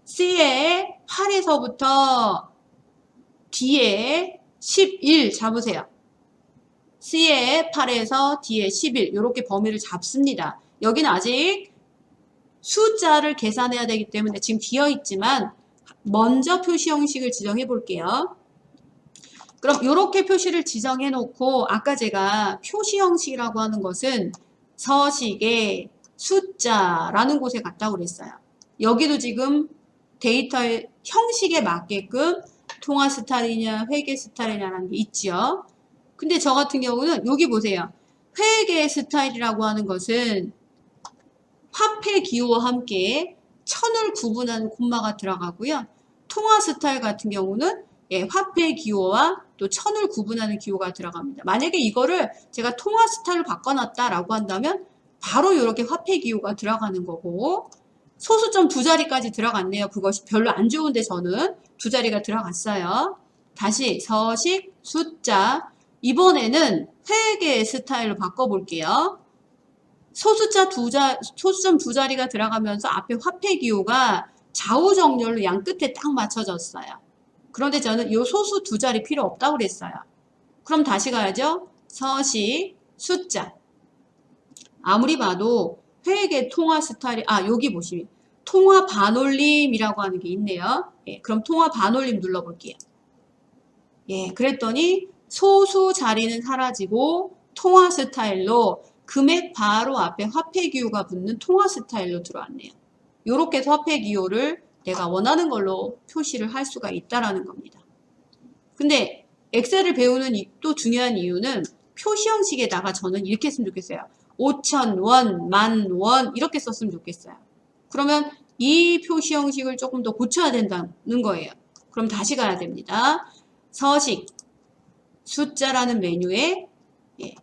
C에 8에서부터 D에 11 잡으세요. C에 8에서 D에 11 이렇게 범위를 잡습니다. 여기는 아직 숫자를 계산해야 되기 때문에 지금 비어 있지만 먼저 표시 형식을 지정해 볼게요. 그럼 이렇게 표시를 지정해 놓고 아까 제가 표시 형식이라고 하는 것은 서식의 숫자라는 곳에 갔다고 그랬어요. 여기도 지금 데이터의 형식에 맞게끔 통화 스타일이냐 회계 스타일이냐라는 게 있죠. 근데 저 같은 경우는 여기 보세요. 회계 스타일이라고 하는 것은 화폐 기호와 함께 천을 구분하는 콤마가 들어가고요. 통화 스타일 같은 경우는 예, 화폐 기호와 또 천을 구분하는 기호가 들어갑니다. 만약에 이거를 제가 통화 스타일로 바꿔놨다라고 한다면 바로 이렇게 화폐 기호가 들어가는 거고 소수점 두 자리까지 들어갔네요. 그것이 별로 안 좋은데 저는 두 자리가 들어갔어요. 다시 서식, 숫자 이번에는 회계 스타일로 바꿔볼게요. 소수점 두 자리가 들어가면서 앞에 화폐 기호가 좌우 정렬로 양 끝에 딱 맞춰졌어요. 그런데 저는 이 소수 두 자리 필요 없다고 그랬어요. 그럼 다시 가야죠. 서식, 숫자. 아무리 봐도 회계 통화 스타일이, 여기 보시면 통화 반올림이라고 하는 게 있네요. 예, 그럼 통화 반올림 눌러볼게요. 예, 그랬더니 소수 자리는 사라지고 통화 스타일로 금액 바로 앞에 화폐 기호가 붙는 통화 스타일로 들어왔네요. 이렇게 해서 화폐 기호를 내가 원하는 걸로 표시를 할 수가 있다라는 겁니다. 근데 엑셀을 배우는 또 중요한 이유는 표시 형식에다가 저는 이렇게 했으면 좋겠어요. 5,000원, 10,000원 이렇게 썼으면 좋겠어요. 그러면 이 표시 형식을 조금 더 고쳐야 된다는 거예요. 그럼 다시 가야 됩니다. 서식, 숫자라는 메뉴에 예,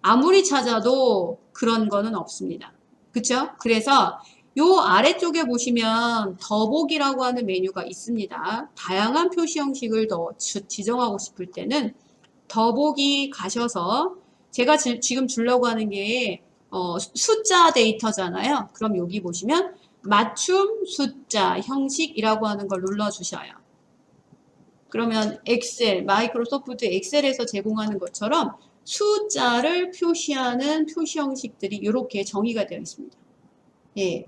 아무리 찾아도 그런 거는 없습니다. 그쵸? 그래서 요 아래쪽에 보시면 더보기라고 하는 메뉴가 있습니다. 다양한 표시 형식을 더 지정하고 싶을 때는 더보기 가셔서 제가 지금 주려고 하는 게 숫자 데이터잖아요. 그럼 여기 보시면 맞춤 숫자 형식이라고 하는 걸 눌러주셔요. 그러면 엑셀, 마이크로소프트 엑셀에서 제공하는 것처럼 숫자를 표시하는 표시 형식들이 이렇게 정의가 되어 있습니다. 예.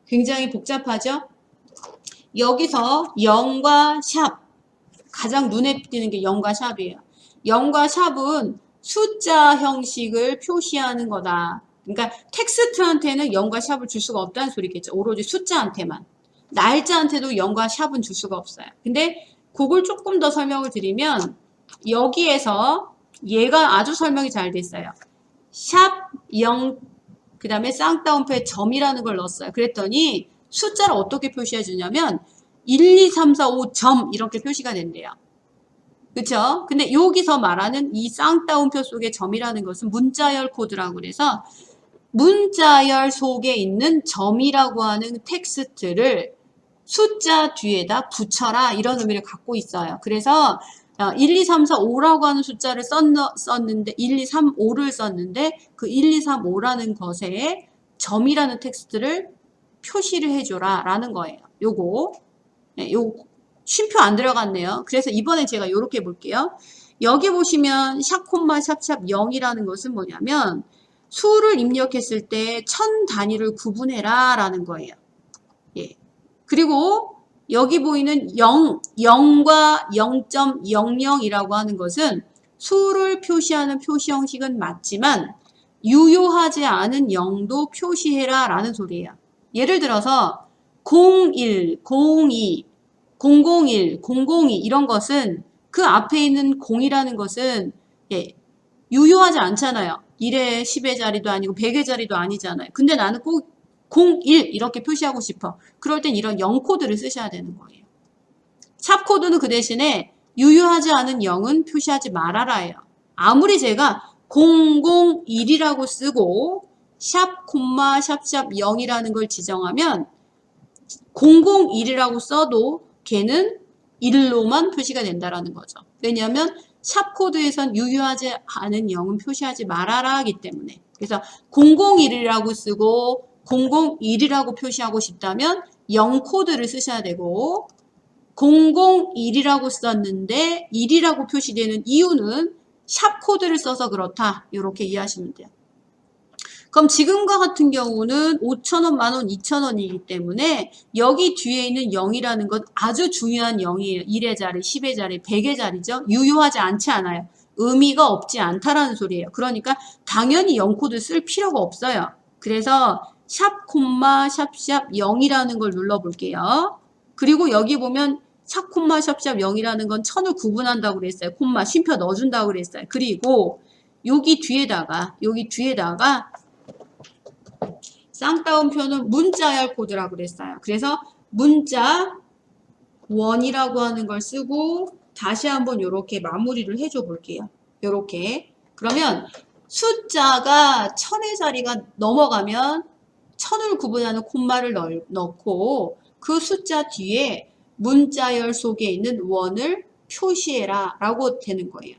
굉장히 복잡하죠? 여기서 0과 샵, 가장 눈에 띄는 게 0과 샵이에요. 0과 샵은 숫자 형식을 표시하는 거다. 그러니까 텍스트한테는 0과 샵을 줄 수가 없다는 소리겠죠. 오로지 숫자한테만. 날짜한테도 0과 샵은 줄 수가 없어요. 근데 그걸 조금 더 설명을 드리면 여기에서 얘가 아주 설명이 잘 됐어요. 샵 0, 그 다음에 쌍따옴표에 점이라는 걸 넣었어요. 그랬더니 숫자를 어떻게 표시해 주냐면 1, 2, 3, 4, 5 점 이렇게 표시가 된대요. 그쵸? 근데 여기서 말하는 이 쌍따옴표 속의 점이라는 것은 문자열 코드라고 그래서 문자열 속에 있는 점이라고 하는 텍스트를 숫자 뒤에다 붙여라 이런 의미를 갖고 있어요. 그래서 1, 2, 3, 4, 5라고 하는 숫자를 썼는데 1, 2, 3, 5를 썼는데 그 1, 2, 3, 5라는 것에 점이라는 텍스트를 표시를 해줘라 라는 거예요. 요거 네, 요 쉼표 안 들어갔네요. 그래서 이번에 제가 이렇게 볼게요. 여기 보시면 샵 콤마 샵샵 0이라는 것은 뭐냐면 수를 입력했을 때 천 단위를 구분해라 라는 거예요. 예. 그리고 여기 보이는 0과 0.00이라고 하는 것은 수를 표시하는 표시 형식은 맞지만 유효하지 않은 0도 표시해라 라는 소리예요. 예를 들어서 01, 02, 001, 002 이런 것은 그 앞에 있는 0이라는 것은 예, 유효하지 않잖아요. 1의 10의 자리도 아니고 100의 자리도 아니잖아요. 근데 나는 꼭 01 이렇게 표시하고 싶어. 그럴 땐 이런 0코드를 쓰셔야 되는 거예요. 샵 코드는 그 대신에 유효하지 않은 0은 표시하지 말아라예요. 아무리 제가 001이라고 쓰고 샵 콤마 샵샵 0이라는 걸 지정하면 001이라고 써도 걔는 1로만 표시가 된다라는 거죠. 왜냐하면 샵 코드에선 유효하지 않은 0은 표시하지 말아라 하기 때문에. 그래서 001이라고 쓰고 001이라고 표시하고 싶다면 0 코드를 쓰셔야 되고 001이라고 썼는데 1이라고 표시되는 이유는 샵 코드를 써서 그렇다. 이렇게 이해하시면 돼요. 그럼 지금과 같은 경우는 5,000원, 만원, 2,000원이기 때문에 여기 뒤에 있는 0이라는 건 아주 중요한 0이에요. 1의 자리, 10의 자리, 100의 자리죠. 유효하지 않지 않아요. 의미가 없지 않다라는 소리예요. 그러니까 당연히 0코드 쓸 필요가 없어요. 그래서 샵 콤마 샵샵 0이라는 걸 눌러볼게요. 그리고 여기 보면 샵 콤마 샵샵 0이라는 건 1000을 구분한다고 그랬어요. 콤마 쉼표 넣어준다고 그랬어요. 그리고 여기 뒤에다가 쌍따옴표는 문자열 코드라고 그랬어요. 그래서 문자 원이라고 하는 걸 쓰고 다시 한번 이렇게 마무리를 해줘 볼게요. 이렇게. 그러면 숫자가 1000의 자리가 넘어가면 1000을 구분하는 콤마를 넣고 그 숫자 뒤에 문자열 속에 있는 원을 표시해라 라고 되는 거예요.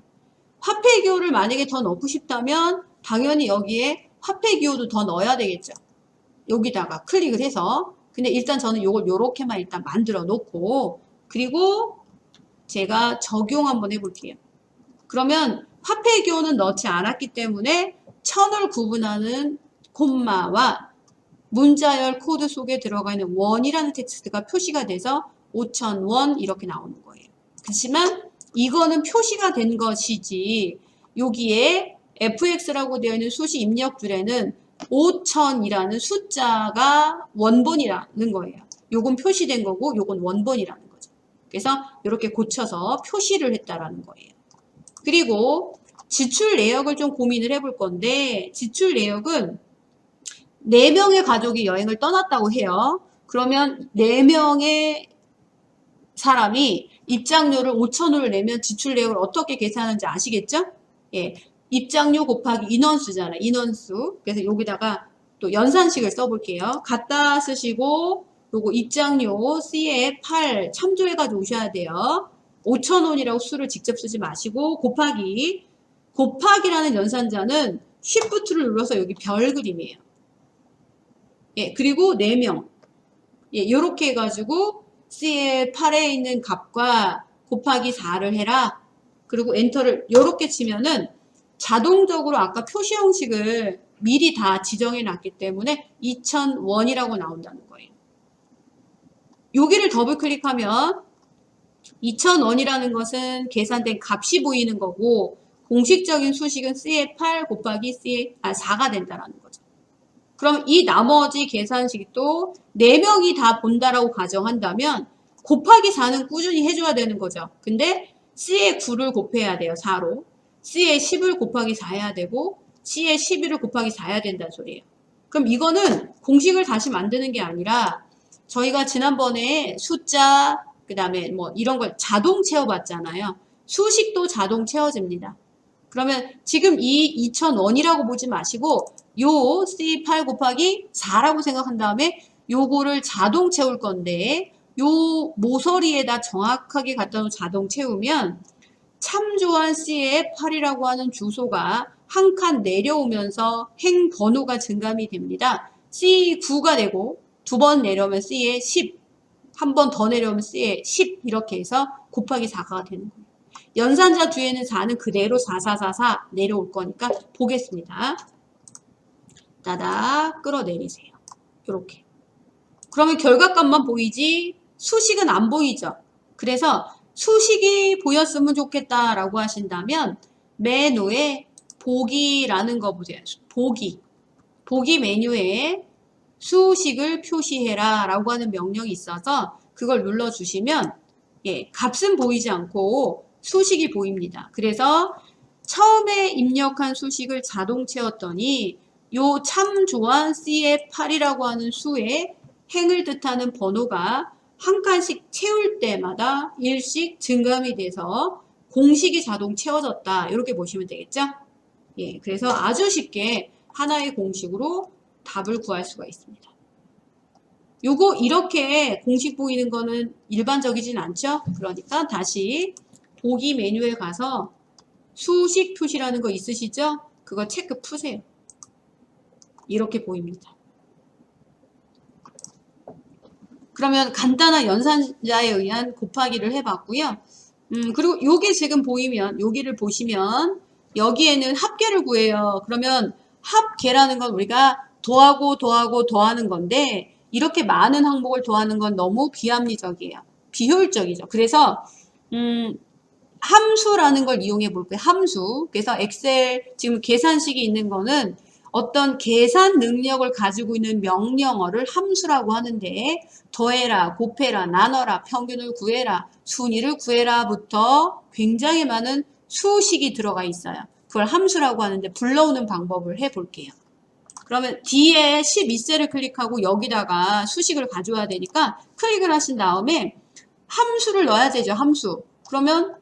화폐기호를 만약에 더 넣고 싶다면 당연히 여기에 화폐기호도 더 넣어야 되겠죠. 여기다가 클릭을 해서 근데 일단 저는 요걸 요렇게만 일단 만들어 놓고 그리고 제가 적용 한번 해볼게요. 그러면 화폐기호는 넣지 않았기 때문에 1000을 구분하는 콤마와 문자열 코드 속에 들어가 있는 원이라는 텍스트가 표시가 돼서 5,000원 이렇게 나오는 거예요. 그렇지만 이거는 표시가 된 것이지 여기에 fx라고 되어 있는 수식 입력줄에는 5,000이라는 숫자가 원본이라는 거예요. 요건 표시된 거고 요건 원본이라는 거죠. 그래서 이렇게 고쳐서 표시를 했다라는 거예요. 그리고 지출 내역을 좀 고민을 해볼 건데 지출 내역은 4명의 가족이 여행을 떠났다고 해요. 그러면 4명의 사람이 입장료를 5,000원을 내면 지출 내역을 어떻게 계산하는지 아시겠죠? 예. 입장료 곱하기 인원수잖아요. 인원수. 그래서 여기다가 또 연산식을 써볼게요. 갖다 쓰시고 요거 입장료 C에 8 참조해가지고 오셔야 돼요. 5,000원이라고 수를 직접 쓰지 마시고 곱하기라는 연산자는 Shift를 눌러서 여기 별 그림이에요. 예, 그리고 4명. 예, 요렇게 해가지고 C의 8에 있는 값과 곱하기 4를 해라. 그리고 엔터를 요렇게 치면은 자동적으로 아까 표시 형식을 미리 다 지정해 놨기 때문에 2,000원이라고 나온다는 거예요. 여기를 더블 클릭하면 2,000원이라는 것은 계산된 값이 보이는 거고 공식적인 수식은 C의 8 곱하기 C의 4가 된다는 거죠. 그럼 이 나머지 계산식도 4명이 다 본다라고 가정한다면 곱하기 4는 꾸준히 해줘야 되는 거죠. 근데 C의 9를 곱해야 돼요. 4로. C의 10을 곱하기 4 해야 되고 C의 11을 곱하기 4 해야 된다는 소리예요. 그럼 이거는 공식을 다시 만드는 게 아니라 저희가 지난번에 숫자 그 다음에 뭐 이런 걸 자동 채워봤잖아요. 수식도 자동 채워집니다. 그러면 지금 이 2000원이라고 보지 마시고 요 C8 곱하기 4라고 생각한 다음에 요거를 자동 채울 건데 요 모서리에다 정확하게 갖다 놓고 자동 채우면 참조한 C의 8이라고 하는 주소가 한 칸 내려오면서 행 번호가 증감이 됩니다. C9가 되고 두 번 내려오면 C의 10, 한 번 더 내려오면 C의 10 이렇게 해서 곱하기 4가 되는 거예요. 연산자 뒤에는 4는 그대로 4444 내려올 거니까 보겠습니다. 따닥 끌어내리세요. 이렇게. 그러면 결과값만 보이지 수식은 안 보이죠. 그래서 수식이 보였으면 좋겠다라고 하신다면 메뉴에 보기라는 거 보세요. 보기 메뉴에 수식을 표시해라 라고 하는 명령이 있어서 그걸 눌러주시면 예, 값은 보이지 않고 수식이 보입니다. 그래서 처음에 입력한 수식을 자동 채웠더니 요 참조한 C의 8이라고 하는 수에 행을 뜻하는 번호가 한 칸씩 채울 때마다 1씩 증감이 돼서 공식이 자동 채워졌다. 이렇게 보시면 되겠죠? 예, 그래서 아주 쉽게 하나의 공식으로 답을 구할 수가 있습니다. 요거 이렇게 공식 보이는 거는 일반적이진 않죠? 그러니까 다시 보기 메뉴에 가서 수식 표시라는 거 있으시죠? 그거 체크 푸세요. 이렇게 보입니다. 그러면 간단한 연산자에 의한 곱하기를 해봤고요. 그리고 요게 지금 보이면 여기를 보시면 여기에는 합계를 구해요. 그러면 합계라는 건 우리가 더하는 건데 이렇게 많은 항목을 더하는 건 너무 비합리적이에요. 비효율적이죠. 그래서 함수라는 걸 이용해 볼게요. 함수. 그래서 엑셀 지금 계산식이 있는 거는 어떤 계산 능력을 가지고 있는 명령어를 함수라고 하는데 더해라, 곱해라, 나눠라, 평균을 구해라, 순위를 구해라부터 굉장히 많은 수식이 들어가 있어요. 그걸 함수라고 하는데 불러오는 방법을 해볼게요. 그러면 뒤에 12셀을 클릭하고 여기다가 수식을 가져와야 되니까 클릭을 하신 다음에 함수를 넣어야 되죠. 함수. 그러면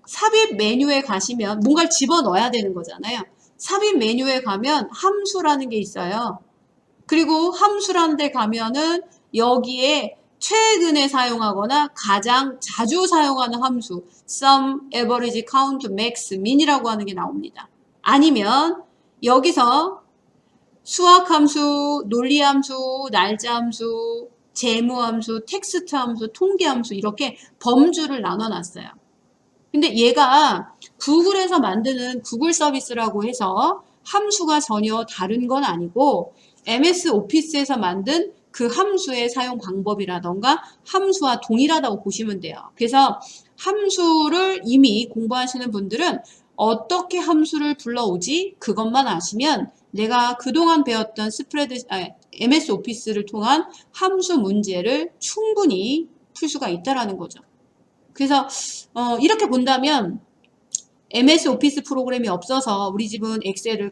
삽입 메뉴에 가시면 뭔가를 집어넣어야 되는 거잖아요. 삽입 메뉴에 가면 함수라는 게 있어요. 그리고 함수라는 데 가면은 여기에 최근에 사용하거나 가장 자주 사용하는 함수 sum, average, count, max, min이라고 하는 게 나옵니다. 아니면 여기서 수학함수, 논리함수, 날짜함수, 재무함수, 텍스트 함수, 통계함수 이렇게 범주를 나눠놨어요. 근데 얘가 구글에서 만드는 구글 서비스라고 해서 함수가 전혀 다른 건 아니고 MS 오피스에서 만든 그 함수의 사용 방법이라던가 함수와 동일하다고 보시면 돼요. 그래서 함수를 이미 공부하시는 분들은 어떻게 함수를 불러오지? 그것만 아시면 내가 그동안 배웠던 MS 오피스를 통한 함수 문제를 충분히 풀 수가 있다라는 거죠. 그래서 이렇게 본다면 MS 오피스 프로그램이 없어서 우리 집은 엑셀을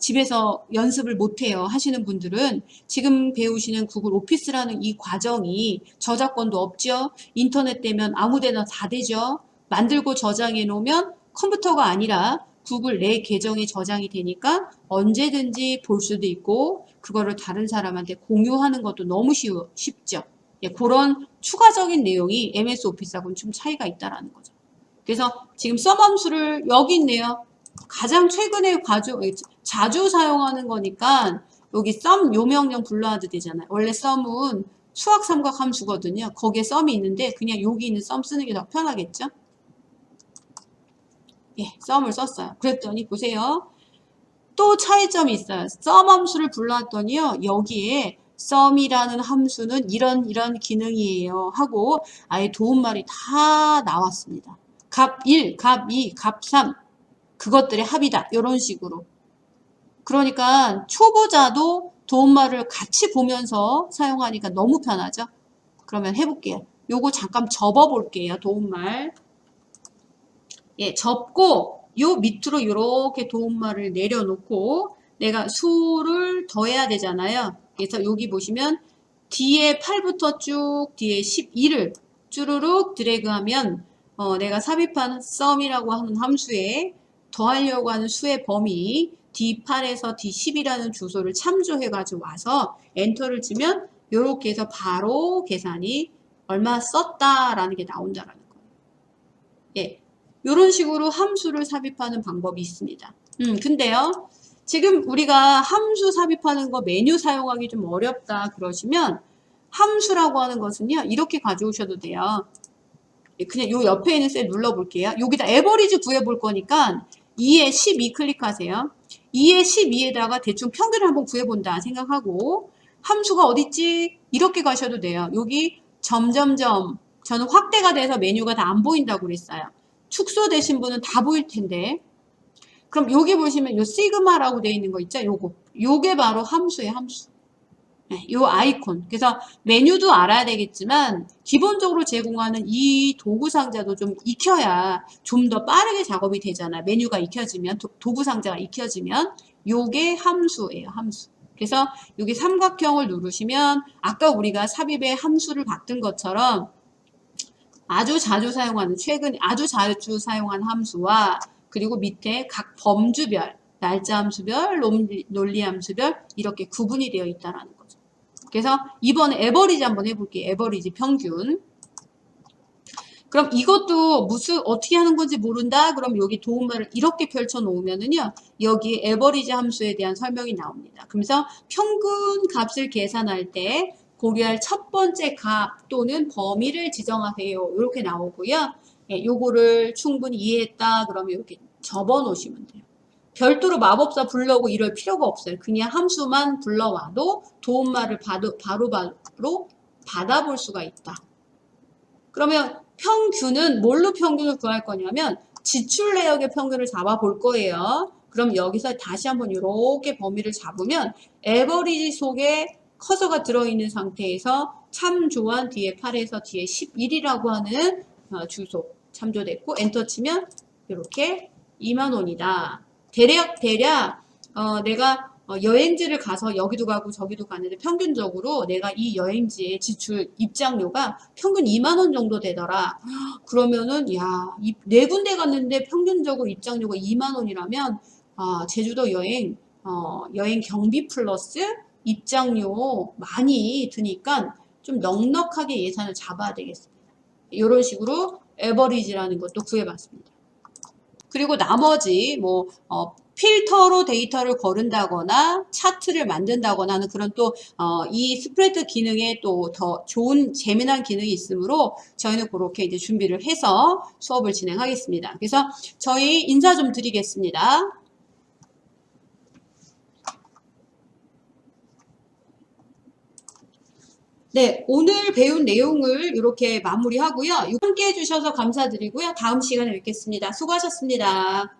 집에서 연습을 못해요 하시는 분들은 지금 배우시는 구글 오피스라는 이 과정이 저작권도 없죠. 인터넷 되면 아무데나 다 되죠. 만들고 저장해 놓으면 컴퓨터가 아니라 구글 내 계정에 저장이 되니까 언제든지 볼 수도 있고 그거를 다른 사람한테 공유하는 것도 너무 쉽죠. 예, 그런 추가적인 내용이 MS 오피스하고는 좀 차이가 있다라는 거죠. 그래서 지금 썸 함수를 여기 있네요. 가장 최근에 자주 사용하는 거니까 여기 썸 요 명령 불러와도 되잖아요. 원래 썸은 수학 삼각 함수거든요. 거기에 썸이 있는데 그냥 여기 있는 썸 쓰는 게 더 편하겠죠? 예, 썸을 썼어요. 그랬더니 보세요. 또 차이점이 있어요. 썸 함수를 불러왔더니요. 여기에 썸이라는 함수는 이런 기능이에요 하고 아예 도움말이 다 나왔습니다. 값 1, 값 2, 값 3 그것들의 합이다. 이런 식으로. 그러니까 초보자도 도움말을 같이 보면서 사용하니까 너무 편하죠. 그러면 해볼게요. 요거 잠깐 접어볼게요. 도움말. 예, 접고 요 밑으로 이렇게 도움말을 내려놓고 내가 수를 더해야 되잖아요. 그래서 여기 보시면 뒤에 8부터 쭉 뒤에 12를 쭈루룩 드래그하면 내가 삽입한 썸이라고 하는 함수에 더하려고 하는 수의 범위 D8에서 D10이라는 주소를 참조해 가지고 와서 엔터를 치면 이렇게 해서 바로 계산이 얼마 썼다라는 게 나온다라는 거예요. 예, 이런 식으로 함수를 삽입하는 방법이 있습니다. 근데요, 지금 우리가 함수 삽입하는 거 메뉴 사용하기 좀 어렵다 그러시면 함수라고 하는 것은요, 이렇게 가져오셔도 돼요. 그냥 요 옆에 있는 셀 눌러볼게요. 여기다 에버리지 구해볼 거니까 2에 12 클릭하세요. 2에 12에다가 대충 평균을 한번 구해본다 생각하고 함수가 어딨지? 이렇게 가셔도 돼요. 여기 점점점 저는 확대가 돼서 메뉴가 다 안 보인다고 그랬어요. 축소되신 분은 다 보일 텐데 그럼 여기 보시면 요 시그마라고 되어 있는 거 있죠? 요게 바로 함수예요, 함수. 네, 요 아이콘. 그래서 메뉴도 알아야 되겠지만 기본적으로 제공하는 이 도구 상자도 좀 익혀야 좀 더 빠르게 작업이 되잖아. 메뉴가 익혀지면 도구 상자가 익혀지면 요게 함수예요, 함수. 그래서 여기 삼각형을 누르시면 아까 우리가 삽입의 함수를 봤던 것처럼 아주 자주 사용하는 최근 아주 자주 사용한 함수와 그리고 밑에 각 범주별 날짜 함수별, 논리 함수별 이렇게 구분이 되어 있다라는 거죠. 그래서 이번에 에버리지 한번 해볼게요. 에버리지 평균. 그럼 이것도 무슨 어떻게 하는 건지 모른다. 그럼 여기 도움말을 이렇게 펼쳐 놓으면은요. 여기 에버리지 함수에 대한 설명이 나옵니다. 그래서 평균 값을 계산할 때 고려할 첫 번째 값 또는 범위를 지정하세요. 이렇게 나오고요. 예, 요거를 충분히 이해했다. 그러면 이렇게 접어 놓으시면 돼요. 별도로 마법사 불러오고 이럴 필요가 없어요. 그냥 함수만 불러와도 도움말을 바로바로 받아볼 수가 있다. 그러면 평균은 뭘로 평균을 구할 거냐면 지출 내역의 평균을 잡아볼 거예요. 그럼 여기서 다시 한번 이렇게 범위를 잡으면 에버리지 속에 커서가 들어있는 상태에서 참조한 뒤에 8에서 뒤에 11이라고 하는 주소 참조됐고 엔터 치면 이렇게 2만 원이다. 대략 내가 여행지를 가서 여기도 가고 저기도 가는데 평균적으로 내가 이 여행지의 지출 입장료가 평균 2만 원 정도 되더라. 그러면은 야, 네 군데 갔는데 평균적으로 입장료가 2만 원이라면 제주도 여행 여행 경비 플러스 입장료 많이 드니까 좀 넉넉하게 예산을 잡아야 되겠습니다. 이런 식으로 에버리지라는 것도 구해봤습니다. 그리고 나머지 필터로 데이터를 거른다거나 차트를 만든다거나 하는 그런 또 이 스프레드 기능에 또 더 좋은 재미난 기능이 있으므로 저희는 그렇게 이제 준비를 해서 수업을 진행하겠습니다. 그래서 저희 인사 좀 드리겠습니다. 네, 오늘 배운 내용을 이렇게 마무리하고요. 함께 해주셔서 감사드리고요. 다음 시간에 뵙겠습니다. 수고하셨습니다.